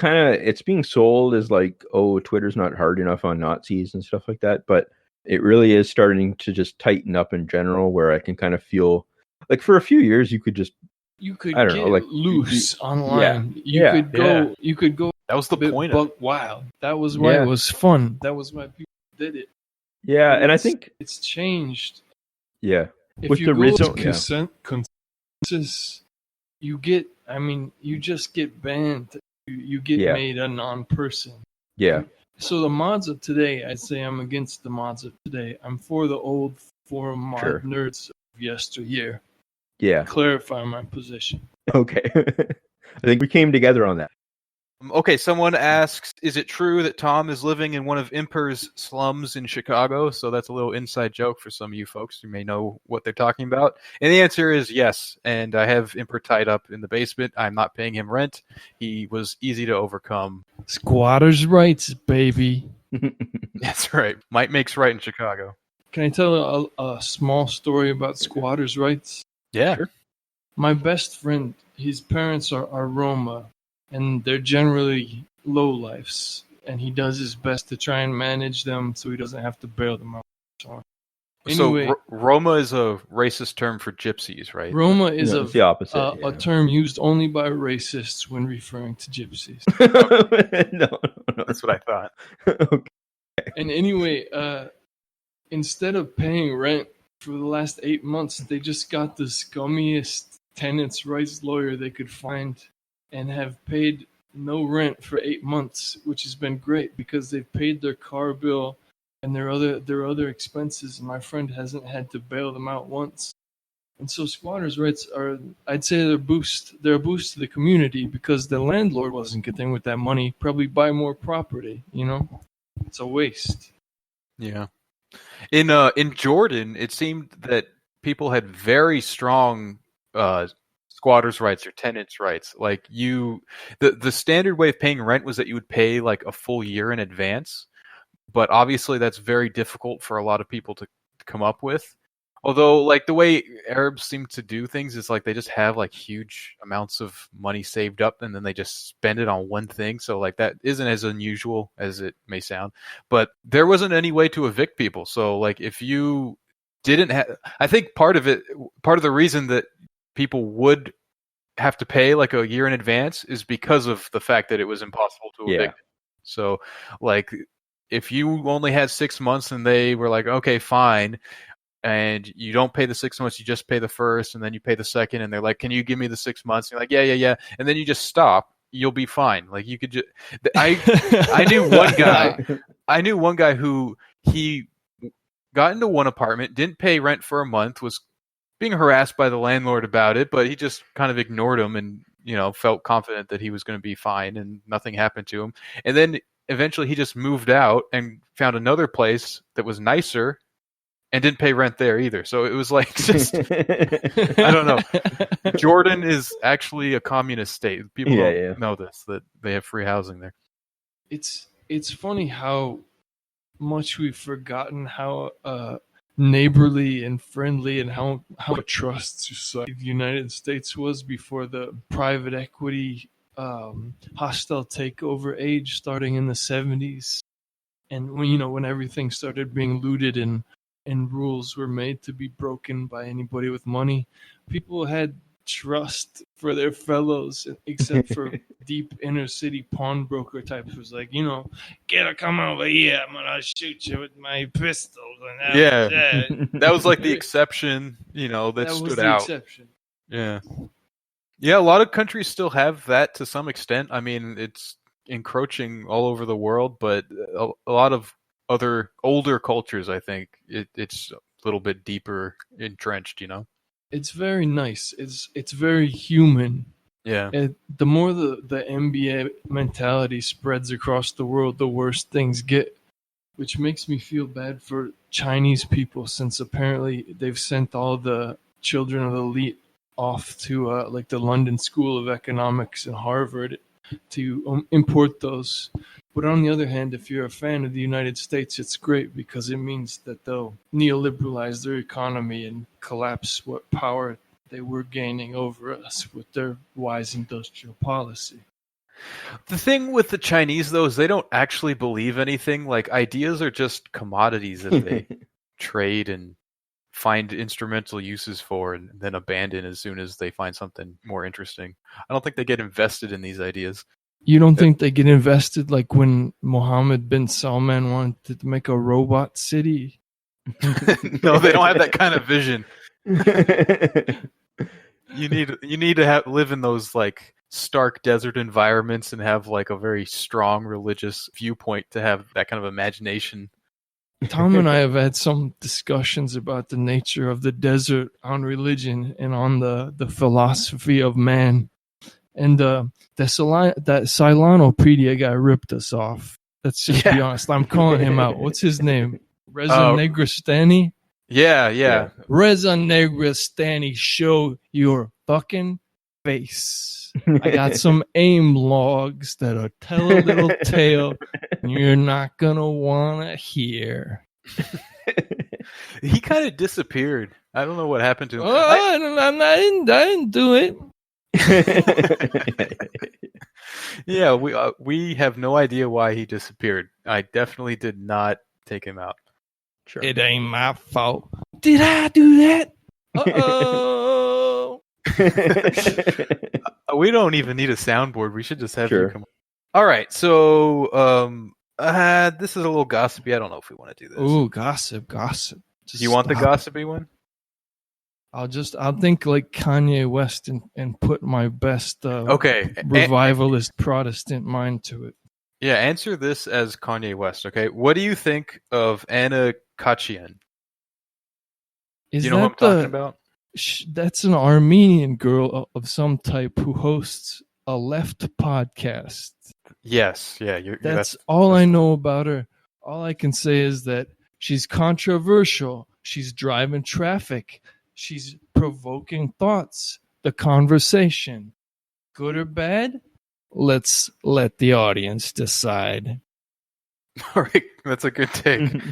being sold as like, oh, Twitter's not hard enough on Nazis and stuff like that. But it really is starting to just tighten up in general, where I can kind of feel like for a few years you could get loose online. You could go. That was the point of it. Wow. That was why it was fun. That was why people did it. Yeah, and I think it's changed. Yeah. If with you go to consensus, you just get banned. You get made a non-person. Yeah. So the mods of today, I'd say I'm against the mods of today. I'm for the old forum mod nerds of yesteryear. Yeah. Clarify my position. Okay. I think we came together on that. Okay, someone asks, is it true that Tom is living in one of Imper's slums in Chicago? So that's a little inside joke for some of you folks who may know what they're talking about. And the answer is yes. And I have Imper tied up in the basement. I'm not paying him rent. He was easy to overcome. Squatters' rights, baby. That's right. Might makes right in Chicago. Can I tell a small story about squatters' rights? Yeah. Sure. My best friend, his parents are Roma, and they're generally lowlifes, and he does his best to try and manage them so he doesn't have to bail them out. So Roma is a racist term for gypsies, right? Roma is the opposite, a term used only by racists when referring to gypsies. No, that's what I thought. Okay. And anyway, instead of paying rent for the last 8 months, they just got the scummiest tenants' rights lawyer they could find, and have paid no rent for 8 months, which has been great because they've paid their car bill and their other expenses, and my friend hasn't had to bail them out once. And so squatters' rights are, I'd say, they're a boost to the community, because the landlord wasn't getting with that money, probably buy more property, It's a waste. Yeah. In Jordan, it seemed that people had very strong squatters' rights or tenants' rights. Like the standard way of paying rent was that you would pay like a full year in advance, but obviously that's very difficult for a lot of people to come up with. Although, like, the way Arabs seem to do things is like they just have like huge amounts of money saved up and then they just spend it on one thing. So like that isn't as unusual as it may sound. But there wasn't any way to evict people. So like if you didn't have, I think part of the reason that people would have to pay like a year in advance is because of the fact that it was impossible to evict. So like if you only had 6 months and they were like, okay, fine, and you don't pay the 6 months, you just pay the first, and then you pay the second, and they're like, can you give me the 6 months? And you're like, yeah. And then you just stop, you'll be fine. Like you could just, I knew one guy who he got into one apartment, didn't pay rent for a month, was being harassed by the landlord about it, but he just kind of ignored him and, felt confident that he was going to be fine and nothing happened to him. And then eventually he just moved out and found another place that was nicer and didn't pay rent there either. So it was like just I don't know. Jordan is actually a communist state. People don't know this, that they have free housing there. It's funny how much we've forgotten how neighborly and friendly and how a trust society the United States was before the private equity hostile takeover age starting in the 70s. And when everything started being looted and rules were made to be broken by anybody with money, people had trust for their fellows, except for deep inner city pawnbroker types who's like, come over here, I'm gonna shoot you with my pistol. And that was like the exception, that stood was the out. Exception. Yeah, a lot of countries still have that to some extent. I mean, it's encroaching all over the world, but a lot of other older cultures, I think it's a little bit deeper entrenched. It's very nice. It's very human. Yeah. The more the NBA mentality spreads across the world, the worse things get, which makes me feel bad for Chinese people, since apparently they've sent all the children of the elite off to like the London School of Economics and Harvard to import those. But on the other hand, if you're a fan of the United States, it's great because it means that they'll neoliberalize their economy and collapse what power they were gaining over us with their wise industrial policy. The thing with the Chinese, though, is they don't actually believe anything. Like, ideas are just commodities that they trade and find instrumental uses for and then abandon as soon as they find something more interesting. I don't think they get invested in these ideas. You don't think they get invested like when Mohammed bin Salman wanted to make a robot city? No, they don't have that kind of vision. You need to live in those like stark desert environments and have like a very strong religious viewpoint to have that kind of imagination. Tom and I have had some discussions about the nature of the desert on religion and on the philosophy of man. And that Silanopedia guy ripped us off. Let's just be honest. I'm calling him out. What's his name? Reza Negrestani? Yeah. Reza Negrestani, show your fucking face. I got some AIM logs that'll tell a little tale you're not going to want to hear. He kind of disappeared. I don't know what happened to him. I didn't do it. Yeah, we have no idea why he disappeared. I definitely did not take him out. Sure. It ain't my fault. Did I do that? Uh-oh. We don't even need a soundboard. We should just have you come on. All right, so this is a little gossipy. I don't know if we want to do this. Ooh, gossip. Do you want the gossipy one? I'll think like Kanye West and put my best revivalist Protestant mind to it. Yeah, answer this as Kanye West, okay? What do you think of Anna Kachian? Do you know who I'm talking about? That's an Armenian girl of some type who hosts a left podcast. Yes, yeah. That's all I know about her. All I can say is that she's controversial. She's driving traffic. She's provoking thoughts. The conversation. Good or bad? Let's let the audience decide. All right, that's a good take.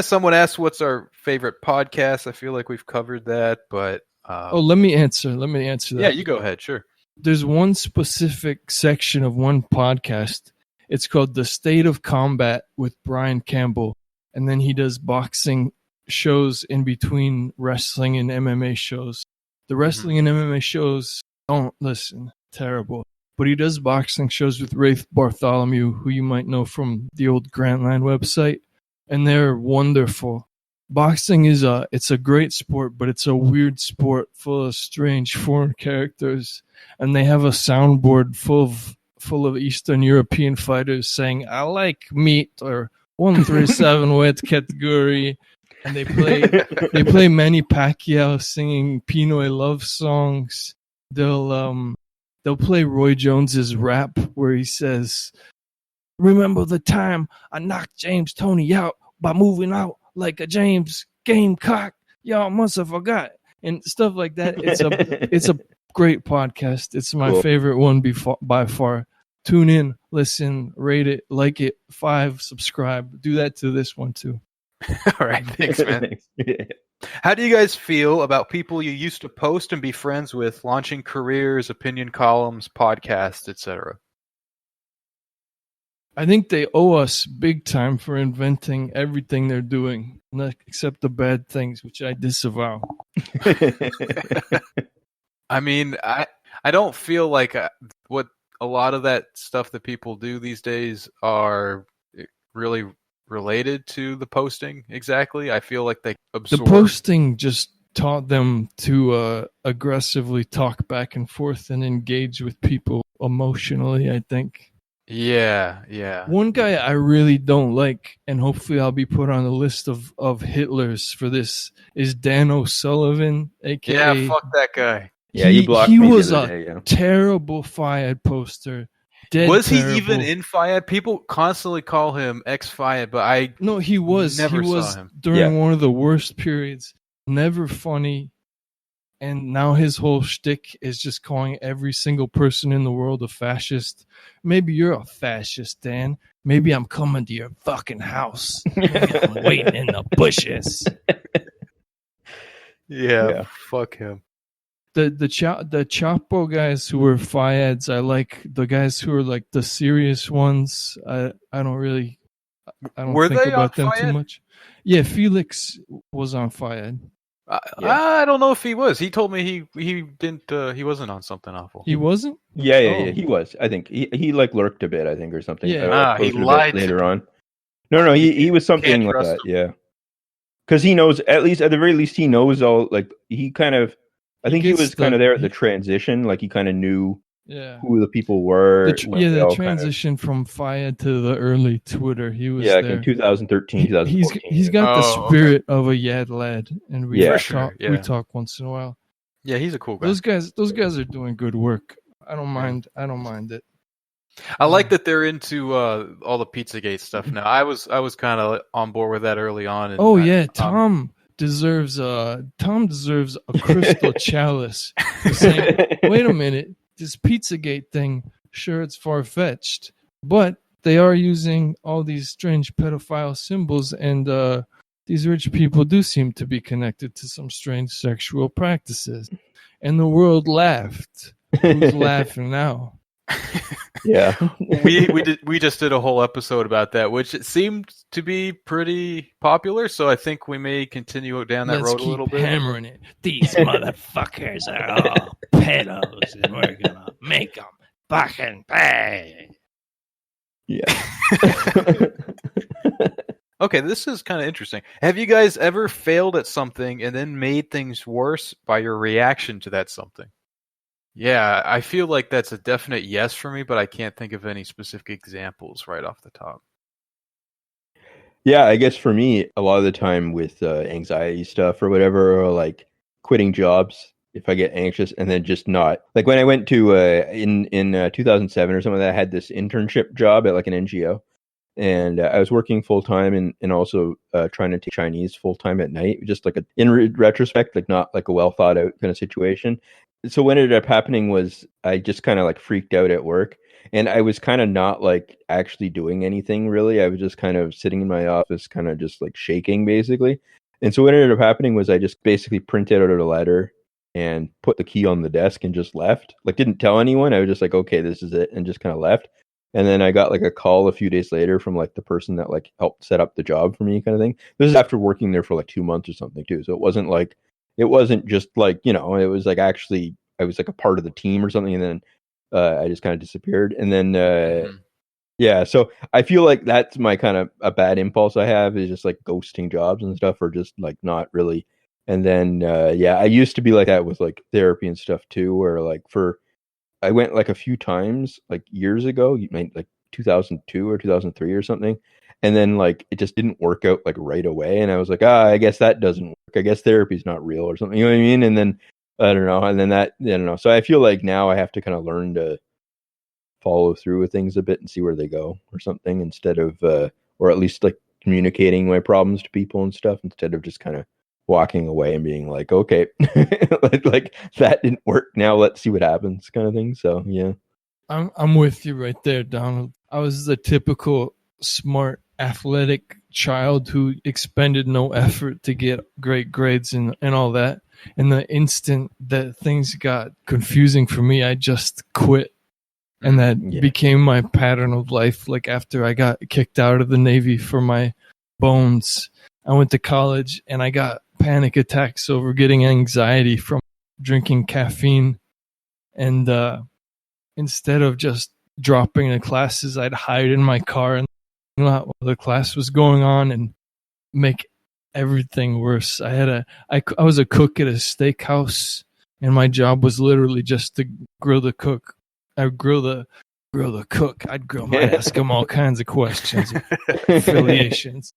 Someone asked what's our favorite podcast. I feel like we've covered that, but let me answer that. Yeah, you go ahead. Sure. There's one specific section of one podcast. It's called The State of Combat with Brian Campbell, and then he does boxing shows in between wrestling and MMA shows. The wrestling and MMA shows, don't listen, terrible. But he does boxing shows with Rafe Bartholomew, who you might know from the old Grantland website, and they're wonderful. Boxing it's a great sport, but it's a weird sport full of strange foreign characters, and they have a soundboard full of Eastern European fighters saying "I like meat" or 137 weight category, and they play Manny Pacquiao singing Pinoy love songs. They'll play Roy Jones's rap where he says, "Remember the time I knocked James Toney out by moving out like a James Gamecock? Y'all must have forgot," and stuff like that. It's a great podcast. It's my favorite one by far. Tune in, listen, rate it, like it, 5, subscribe. Do that to this one too. All right, thanks, man. Yeah. How do you guys feel about people you used to post and be friends with launching careers, opinion columns, podcasts, etc.? I think they owe us big time for inventing everything they're doing, except the bad things, which I disavow. I mean, I don't feel like what a lot of that stuff that people do these days are really related to the posting exactly. I feel like they absorb. The posting just taught them to aggressively talk back and forth and engage with people emotionally, I think. Yeah. One guy I really don't like, and hopefully I'll be put on the list of Hitlers for this, is Dan O'Sullivan, a.k.a. Yeah, fuck that guy. Yeah, you blocked me. He was a terrible Fiat poster. Was terrible. He even in Fiat? People constantly call him ex-Fiat, but No, he was. Never he was saw him. During one of the worst periods. Never funny. And now his whole shtick is just calling every single person in the world a fascist. Maybe you're a fascist, Dan. Maybe I'm coming to your fucking house. I'm waiting in the bushes. Yeah, fuck him. The Chapo guys who were Fiads, I like. The guys who are like the serious ones, I don't think about them too much. Yeah, Felix was on Fiad. I don't know if he was. He told me he didn't. He wasn't on something awful. He wasn't. Yeah. He was. I think he like lurked a bit. I think or something. Yeah. He lied later on. No. He was something like that. Yeah. Because he knows, at the very least, he knows all. Like he kind of. I think he was kind of there at the transition. Like he kind of knew who the people were. The transition from Fiat to the early Twitter. He was there. In 2013, 2014. He's got the spirit of a Yad lad, and we talk once in a while. Yeah, he's a cool guy. Those guys are doing good work. I don't mind it. I like that they're into all the Pizzagate stuff now. I was kind of on board with that early on. And Tom deserves a crystal chalice for saying, wait a minute, this Pizzagate thing, sure, it's far-fetched, but they are using all these strange pedophile symbols, and these rich people do seem to be connected to some strange sexual practices. And the world laughed. Who's laughing now? Yeah. we just did a whole episode about that, which it seemed to be pretty popular, so I think we may continue down that road a little bit. Hammering it. These motherfuckers are all pedos, and we're gonna make them fucking pay. Yeah. Okay, this is kind of interesting. Have you guys ever failed at something and then made things worse by your reaction to that something? Yeah, I feel like that's a definite yes for me, but I can't think of any specific examples right off the top. Yeah, I guess for me, a lot of the time with anxiety stuff or whatever, or like quitting jobs, if I get anxious and then just not. Like when I went to, in 2007 or something, I had this internship job at like an NGO. And I was working full time and also trying to teach Chinese full time at night, just like in retrospect, like not like a well thought out kind of situation. so what ended up happening was I just kind of like freaked out at work, and I was kind of not like actually doing anything really. I was just kind of sitting in my office, kind of just like shaking basically. And so what ended up happening was I just basically printed out a letter and put the key on the desk and just left. Like didn't tell anyone. I was just like, okay, this is it, and just kind of left. And then I got like a call a few days later from like the person that like helped set up the job for me, kind of thing. This is after working there for like 2 months or something too. So it wasn't just like, it was like actually I was like a part of the team or something, and then I just kind of disappeared. And then yeah, so I feel like that's my kind of a bad impulse I have, is just like ghosting jobs and stuff, or just like not really. And then yeah, I used to be like that with like therapy and stuff too, where like I went like a few times like years ago, like 2002 or 2003 or something. And then like it just didn't work out like right away. And I was like, I guess that doesn't work. I guess therapy's not real or something. You know what I mean? And then I don't know. And then I don't know. So I feel like now I have to kind of learn to follow through with things a bit and see where they go or something, instead of or at least like communicating my problems to people and stuff, instead of just kind of walking away and being like, okay, like that didn't work, now let's see what happens, kind of thing. So yeah, I'm with you right there, Donald. I was the typical smart, athletic child who expended no effort to get great grades and all that. And the instant that things got confusing for me, I just quit. And that became my pattern of life. Like after I got kicked out of the Navy for my bones, I went to college and I got panic attacks over getting anxiety from drinking caffeine. And instead of just dropping the classes, I'd hide in my car and while the class was going on and make everything worse. I was a cook at a steakhouse, and my job was literally just to grill the cook. I'd grill the cook. I'd grill my ask him all kinds of questions, affiliations.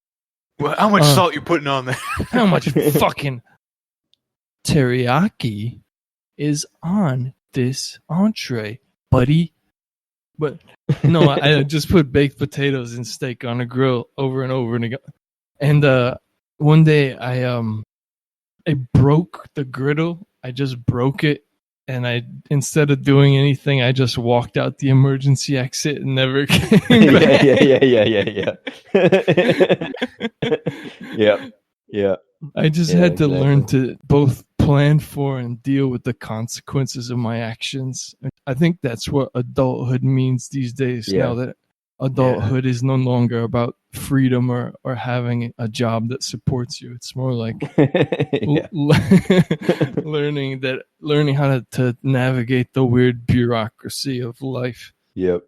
Well, how much salt you putting on there? How much fucking teriyaki is on this entree, buddy? But no, I just put baked potatoes and steak on a grill over and over and again. And one day I broke the griddle. I just broke it, and instead of doing anything, I just walked out the emergency exit and never came back. Yeah. I just had to learn to both plan for and deal with the consequences of my actions. I think that's what adulthood means these days. Now that adulthood is no longer about freedom or having a job that supports you. It's more like learning how to navigate the weird bureaucracy of life. Yep.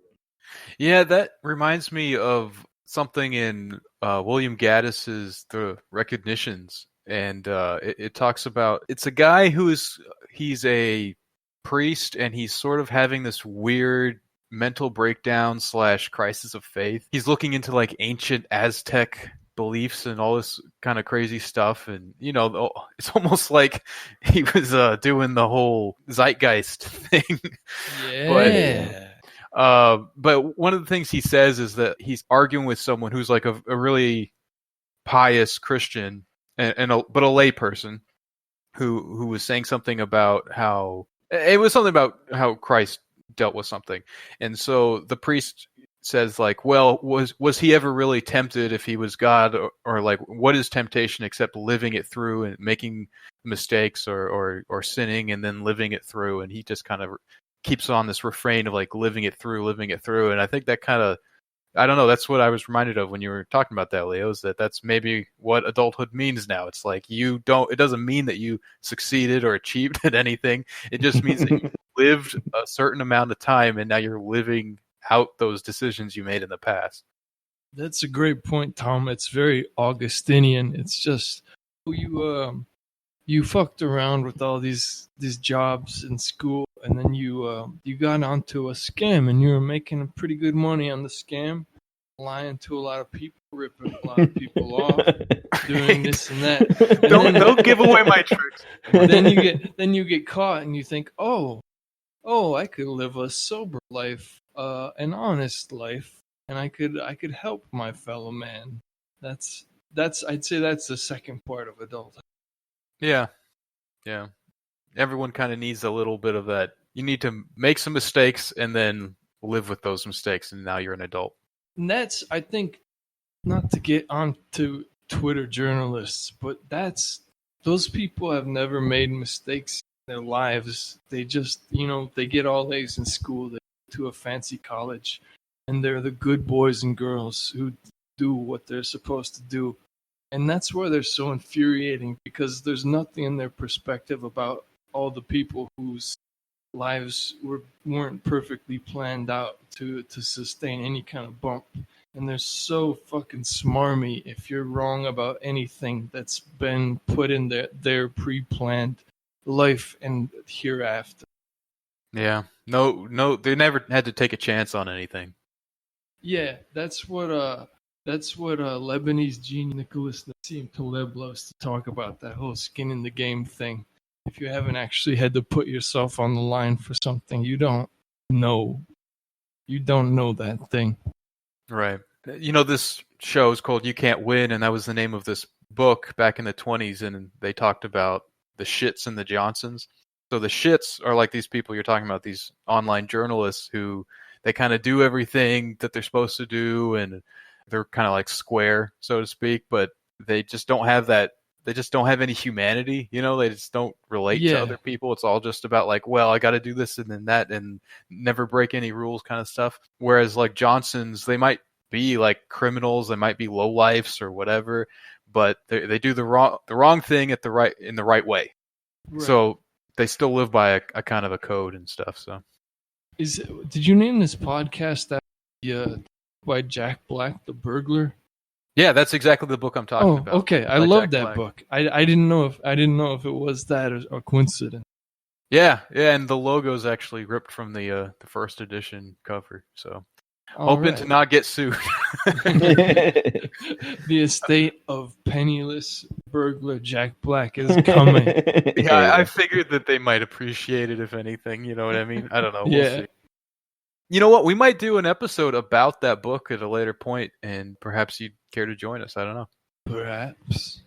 Yeah, that reminds me of something in William Gaddis's The Recognitions, and it talks about, it's a guy he's a priest, and he's sort of having this weird mental breakdown / crisis of faith. He's looking into like ancient Aztec beliefs and all this kind of crazy stuff, and it's almost like he was doing the whole Zeitgeist thing. But one of the things he says is that he's arguing with someone who's like a really pious Christian but a lay person who was saying something about how Christ dealt with something. And so the priest says like, well, was he ever really tempted if he was God, or like, what is temptation except living it through and making mistakes or sinning and then living it through? And he just kind of keeps on this refrain of like living it through. And I think that kind of, I don't know, that's what I was reminded of when you were talking about that, Leo, is that's maybe what adulthood means now. It's like it doesn't mean that you succeeded or achieved at anything. It just means that you lived a certain amount of time and now you're living out those decisions you made in the past. That's a great point, Tom. It's very Augustinian. It's just you fucked around with all these jobs in school, and then you got onto a scam, and you were making pretty good money on the scam, lying to a lot of people, ripping a lot of people off, doing this and that. And don't give away my tricks. Then you get caught, and you think, oh, I could live a sober life, an honest life, and I could help my fellow man. I'd say that's the second part of adulthood. Yeah. everyone kind of needs a little bit of that. You need to make some mistakes and then live with those mistakes, and now you're an adult. And that's, I think, not to get on to Twitter journalists, but those people have never made mistakes in their lives. They just, they get all A's in school, they go to a fancy college, and they're the good boys and girls who do what they're supposed to do. And that's why they're so infuriating, because there's nothing in their perspective about all the people whose lives weren't perfectly planned out to sustain any kind of bump. And they're so fucking smarmy if you're wrong about anything that's been put in their pre-planned life and hereafter. Yeah. No, they never had to take a chance on anything. Yeah, that's what Lebanese genius Nicholas Nassim Taleb loves to talk about, that whole skin in the game thing. If you haven't actually had to put yourself on the line for something, you don't know. You don't know that thing. Right. This show is called You Can't Win, and that was the name of this book back in the 1920s, and they talked about the Shits and the Johnsons. So the Shits are like these people you're talking about, these online journalists who they kind of do everything that they're supposed to do, and they're kind of like square, so to speak, but they just don't have that. They just don't have any humanity, They just don't relate to other people. It's all just about like, well, I got to do this and then that, and never break any rules, kind of stuff. Whereas like Johnsons, they might be like criminals, they might be lowlifes or whatever, but they do the wrong thing in the right way. Right. So they still live by a kind of a code and stuff. So, did you name this podcast that by Jack Black, the burglar? Yeah, that's exactly the book I'm talking about. Okay, I love that book. I didn't know if it was that or coincidence. Yeah, and the logo is actually ripped from the first edition cover. So, hoping to not get sued. The estate of penniless burglar Jack Black is coming. Yeah, I figured that they might appreciate it, if anything. You know what I mean? I don't know. We'll see. You know what? We might do an episode about that book at a later point, and perhaps you'd care to join us. I don't know. Perhaps.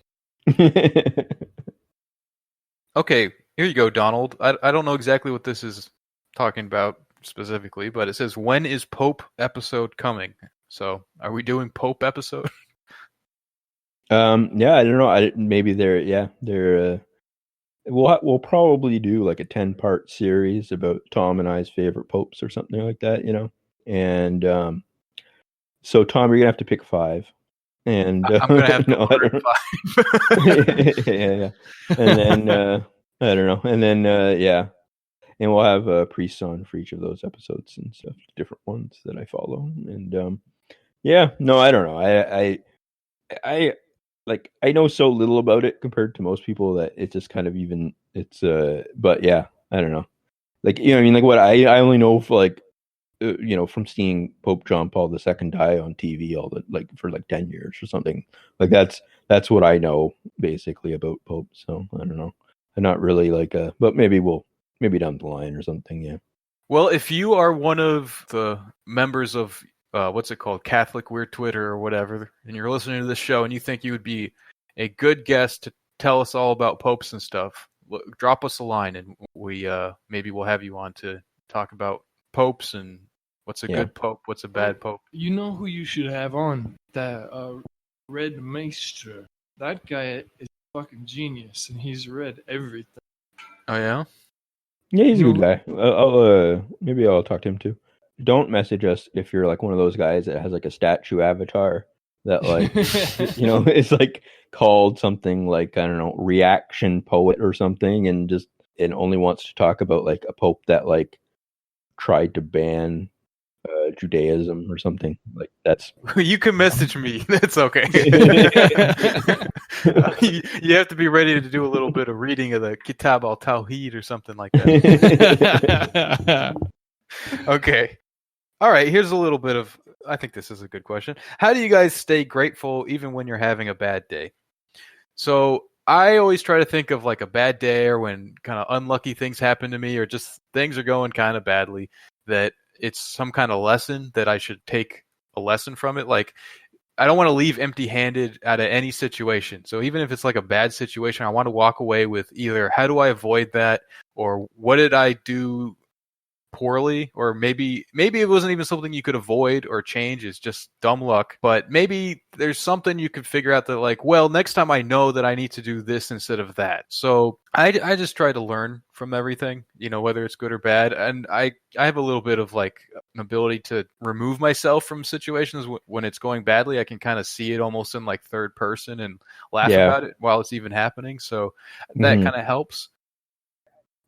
Okay, here you go, Donald. I don't know exactly what this is talking about specifically, but it says, when is Pope episode coming? So, are we doing Pope episode? Yeah, I don't know. Maybe they're. We'll probably do like a 10-part series about Tom and I's favorite popes or something like that, And so, Tom, you're gonna have to pick 5. And I'm gonna have to order 5. yeah. And then I don't know. And then and we'll have a priest on for each of those episodes and stuff, different ones that I follow. And I don't know. I know so little about it compared to most people that it's just kind of but yeah, I don't know. Like, I mean, like what I only know for from seeing Pope John Paul II die on TV for 10 years or something. Like that's what I know basically about Pope. So I don't know. I'm not really but maybe down the line or something. Yeah. Well, if you are one of the members of what's it called, Catholic Weird Twitter or whatever, and you're listening to this show and you think you would be a good guest to tell us all about popes and stuff, drop us a line and we maybe we'll have you on to talk about popes and what's a good pope, what's a bad pope. You know who you should have on? That Red Maester. That guy is fucking genius, and he's read everything. Oh yeah? Yeah, he's a good guy. Maybe I'll talk to him too. Don't message us if you're like one of those guys that has like a statue avatar that it's like called something like, I don't know, reaction poet or something, and only wants to talk about like a pope that like tried to ban Judaism or something. Like that's you can message me. That's okay. You have to be ready to do a little bit of reading of the Kitab al-Tawhid or something like that. Okay. All right, here's a little bit of, I think this is a good question. How do you guys stay grateful even when you're having a bad day? So I always try to think of like a bad day or when kind of unlucky things happen to me or just things are going kind of badly, that it's some kind of lesson that I should take a lesson from it. Like want to leave empty-handed out of any situation. So even if it's like a bad situation, I want to walk away with either how do I avoid that, or what did I do poorly, or maybe it wasn't even something you could avoid or change, it's just dumb luck, but maybe there's something you could figure out that like, well, next time I know that I need to do this instead of that. So I just try to learn from everything, whether it's good or bad, and I have a little bit of like an ability to remove myself from situations when it's going badly. I can kind of see it almost in like third person and laugh about it while it's even happening, so that kind of helps.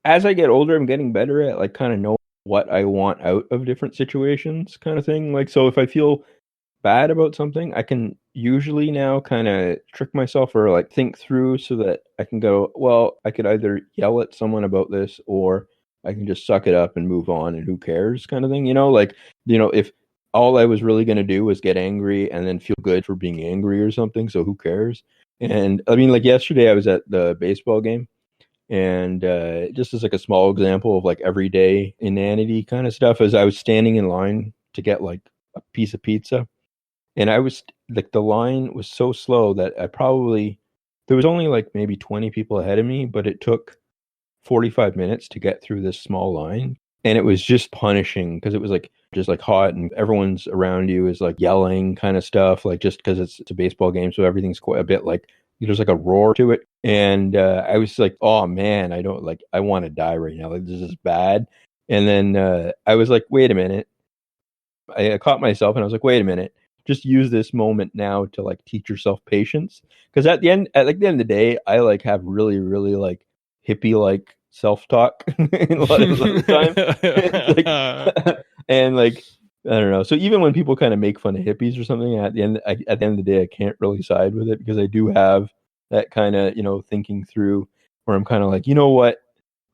As I get older, I'm getting better at like kind of know what I want out of different situations, kind of thing. Like, so if I feel bad about something, I can usually now kind of trick myself or like think through so that I can go, well, I could either yell at someone about this, or I can just suck it up and move on, and who cares, kind of thing. If all I was really going to do was get angry and then feel good for being angry or something, so who cares? And I mean, like yesterday I was at the baseball game, and just as like a small example of like everyday inanity kind of stuff, as I was standing in line to get like a piece of pizza, and I was like, the line was so slow that there was only like maybe 20 people ahead of me, but it took 45 minutes to get through this small line. And it was just punishing because it was like just like hot, and everyone's around you is like yelling kind of stuff, like just because it's a baseball game, so everything's quite a bit like there's like a roar to it. And I was like, oh man, I want to die right now, like this is bad. And then I was like, wait a minute, I caught myself and I was like, wait a minute, just use this moment now to like teach yourself patience, because at the end of the day, I like have really really like hippie like self-talk a lot of the time. And like, I don't know, so even when people kind of make fun of hippies or something, at the end of the day, I can't really side with it, because I do have that kind of thinking through where I'm kind of like, you know what,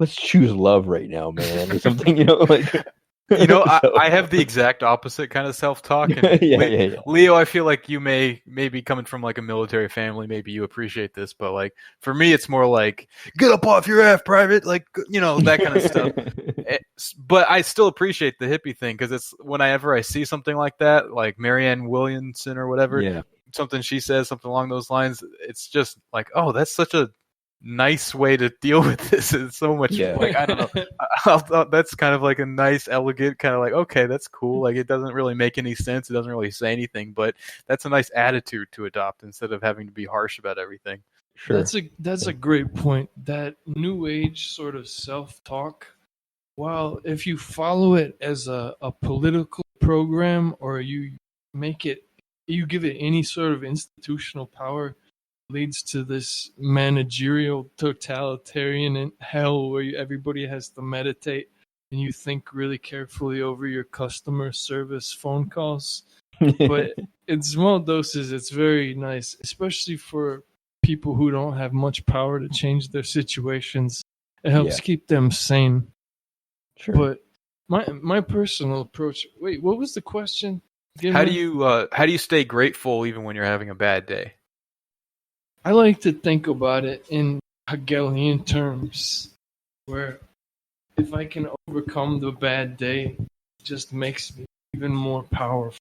let's choose love right now, man, or something, like I have the exact opposite kind of self-talk. And yeah. Leo, I feel like you may be coming from like a military family. Maybe you appreciate this, but like for me, it's more like, get up off your ass, private, like, that kind of stuff. But I still appreciate the hippie thing, because it's whenever I see something like that, like Marianne Williamson or whatever, something she says, something along those lines, it's just like, oh, that's such a nice way to deal with this. It's so much like, I don't know, that's kind of like a nice, elegant kind of like, okay, that's cool, like it doesn't really make any sense, it doesn't really say anything, but that's a nice attitude to adopt instead of having to be harsh about everything. Sure. That's a great point. That new age sort of self-talk, while if you follow it as a political program, or you give it any sort of institutional power, leads to this managerial totalitarian hell where everybody has to meditate and you think really carefully over your customer service phone calls. But in small doses, it's very nice, especially for people who don't have much power to change their situations. It helps keep them sane. Sure. But my personal approach. Wait, what was the question? How do you stay grateful even when you're having a bad day? I like to think about it in Hegelian terms, where if I can overcome the bad day, it just makes me even more powerful.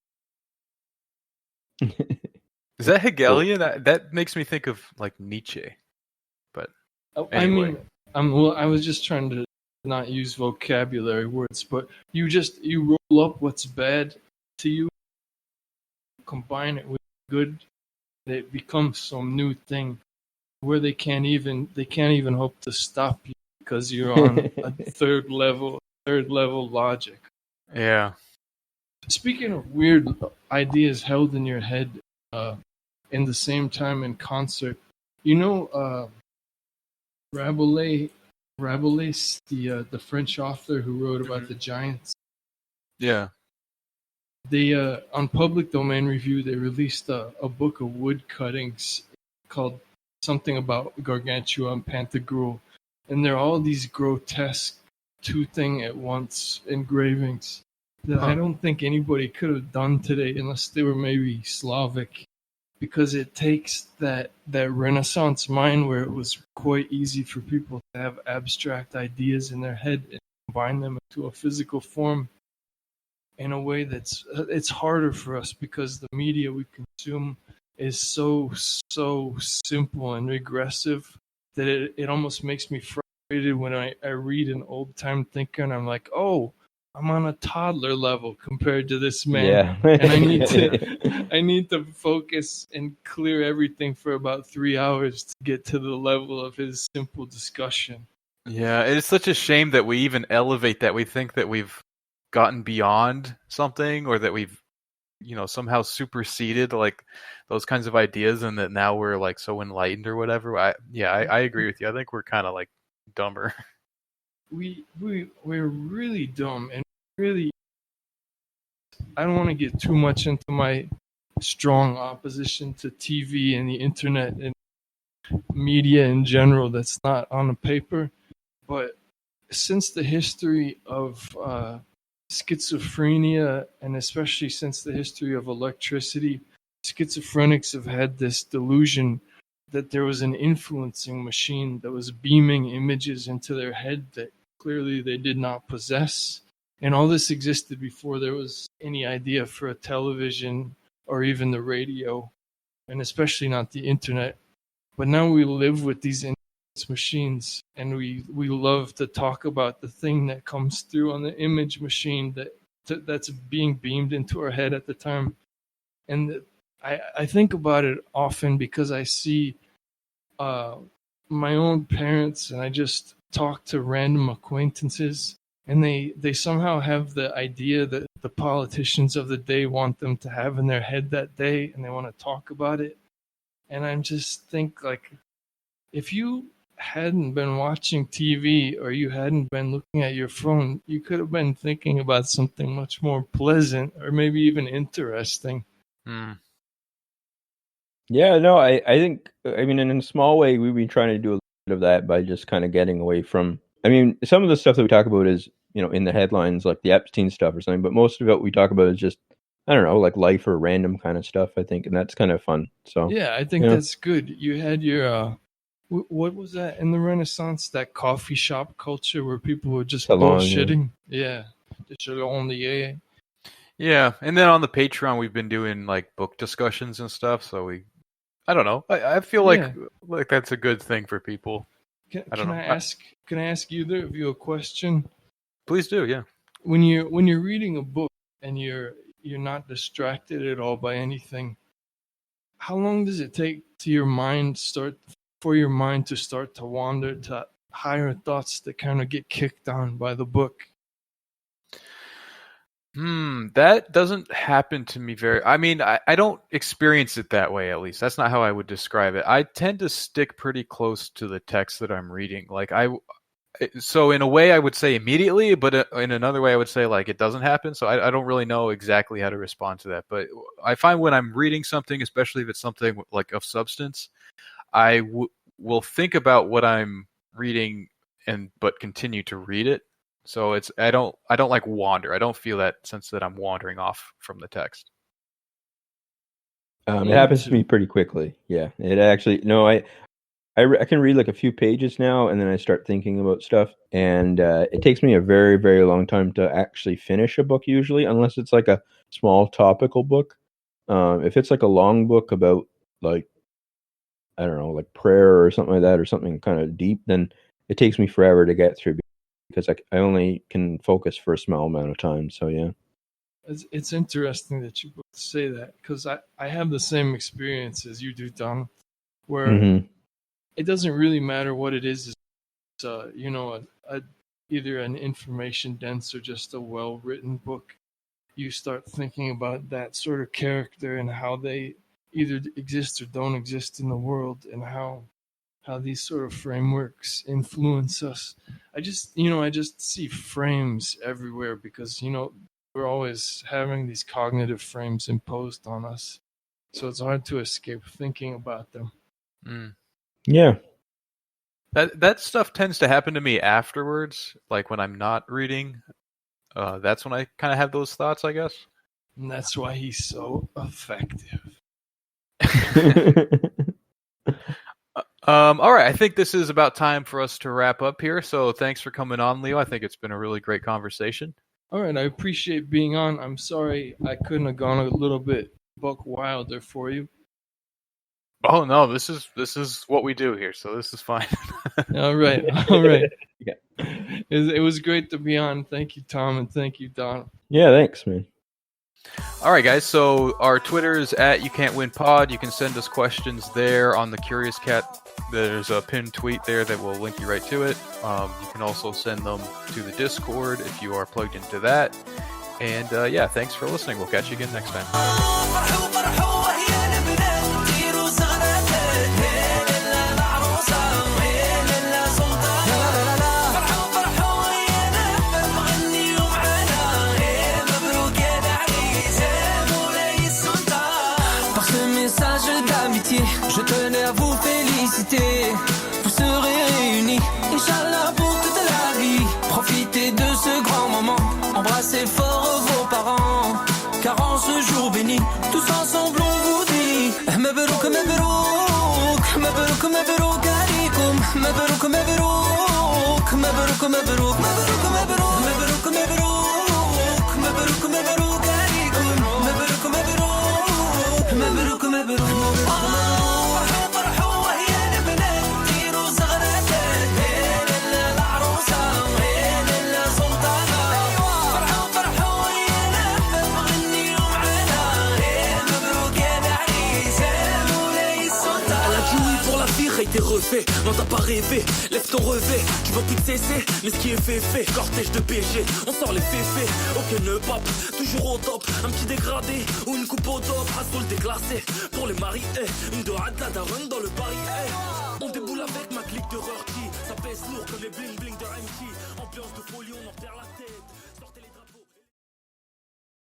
Is that Hegelian? That makes me think of like Nietzsche. But anyway. I was just trying to not use vocabulary words, but you roll up what's bad to you, combine it with good, it becomes some new thing where they can't even hope to stop you, because you're on a third level logic. Yeah. Speaking of weird ideas held in your head in the same time in concert, Rabelais, the French author who wrote about the Giants. Yeah. They on Public Domain Review, they released a book of wood cuttings called something about Gargantua and Pantagruel, and they're all these grotesque two thing at once engravings that I don't think anybody could have done today unless they were maybe Slavic, because it takes that Renaissance mind where it was quite easy for people to have abstract ideas in their head and combine them into a physical form. in a way it's harder for us because the media we consume is so simple and regressive that it almost makes me frustrated when I read an old time thinker and I'm like, oh, I'm on a toddler level compared to this man. Yeah. And I need to focus and clear everything for about 3 hours to get to the level of his simple discussion. Yeah, it's such a shame that we even elevate that. We think that we've gotten beyond something, or that we've, somehow superseded like those kinds of ideas, and that now we're like so enlightened or whatever. I agree with you. I think we're kind of like dumber. We're really dumb, and really, I don't want to get too much into my strong opposition to TV and the internet and media in general that's not on the paper. But since the history of schizophrenia, and especially since the history of electricity, schizophrenics have had this delusion that there was an influencing machine that was beaming images into their head that clearly they did not possess. And all this existed before there was any idea for a television or even the radio, and especially not the internet. But now we live with these influence machines, and we love to talk about the thing that comes through on the image machine that's being beamed into our head at the time. And I think about it often because I see my own parents, and I just talk to random acquaintances, and they somehow have the idea that the politicians of the day want them to have in their head that day, and they want to talk about it. And I just think, like, if you hadn't been watching TV or you hadn't been looking at your phone, you could have been thinking about something much more pleasant or maybe even interesting. Yeah, no, I think, in a small way, we've been trying to do a little bit of that by just kind of getting away from, some of the stuff that we talk about is, in the headlines, like the Epstein stuff or something, but most of what we talk about is just, I don't know, like life or random kind of stuff, I think, and that's kind of fun. So yeah, I think that's good. You had your, what was that in the Renaissance, that coffee shop culture where people were just bullshitting? Yeah. Yeah, and then on the Patreon, we've been doing like book discussions and stuff, so I don't know. I feel like that's a good thing for people. Can I ask either of you a question? Please do. Yeah. When you're reading a book and you're not distracted at all by anything, how long does it take for your mind to start to wander to higher thoughts that kind of get kicked on by the book? That doesn't happen to me I don't experience it that way, at least. That's not how I would describe it. I tend to stick pretty close to the text that I'm reading. So in a way I would say immediately, but in another way I would say like it doesn't happen. So I don't really know exactly how to respond to that. But I find when I'm reading something, especially if it's something like of substance, I will think about what I'm reading but continue to read it. So I don't like wander. I don't feel that sense that I'm wandering off from the text. It happens to me pretty quickly. Yeah, it actually I can read like a few pages now, and then I start thinking about stuff, and it takes me a very, very long time to actually finish a book usually, unless it's like a small topical book. If it's like a long book about like, I don't know, like prayer or something like that, or something kind of deep, then it takes me forever to get through because I only can focus for a small amount of time. So yeah. It's interesting that you both say that, because I have the same experience as you do, Tom, where it doesn't really matter what it is. It's either an information dense or just a well-written book. You start thinking about that sort of character and how they either exist or don't exist in the world, and how these sort of frameworks influence us. I just see frames everywhere because, we're always having these cognitive frames imposed on us. So it's hard to escape thinking about them. Yeah. That stuff tends to happen to me afterwards, like when I'm not reading. That's when I kind of have those thoughts, I guess. And that's why he's so effective. All right, I think this is about time for us to wrap up here. So thanks for coming on, Leo. I think it's been a really great conversation. All right, I appreciate being on. I'm sorry I couldn't have gone a little bit buck wilder for you. Oh no, this is what we do here, so this is fine. All right. Yeah. It was great to be on. Thank you, Tom, and thank you, Don. Yeah, thanks, man. All right, guys. So our Twitter is @YouCan'tWinPod. You can send us questions there on the Curious Cat. There's a pinned tweet there that will link you right to it. You can also send them to the Discord if you are plugged into that. And yeah, thanks for listening. We'll catch you again next time. Je tenais à vous féliciter. Vous serez réunis, Inch'Allah, pour toute la vie. Profitez de ce grand moment. Embrassez fort vos parents. Car en ce jour béni, tous ensemble on vous dit Mabrouk, Mabrouk, Mabrouk, Mabrouk alaikum. Mabrouk, Mabrouk, Mabrouk, Mabrouk, Mabrouk, Mabrouk, Mabrouk, Mabrouk, Mabrouk, Mabrouk alaikum. Mabrouk, Mabrouk, Mabrouk, Mabrouk. T'es refait, non t'as pas rêvé, lève ton revêt, tu vas plus te cesser, mais ce qui est fait, cortège de BG, on sort les féfés, ok ne pape, toujours au top, un petit dégradé, ou une coupe au top, Assaut déclassé, pour les mariés, une de Hadla Darun dans le Paris, on déboule avec ma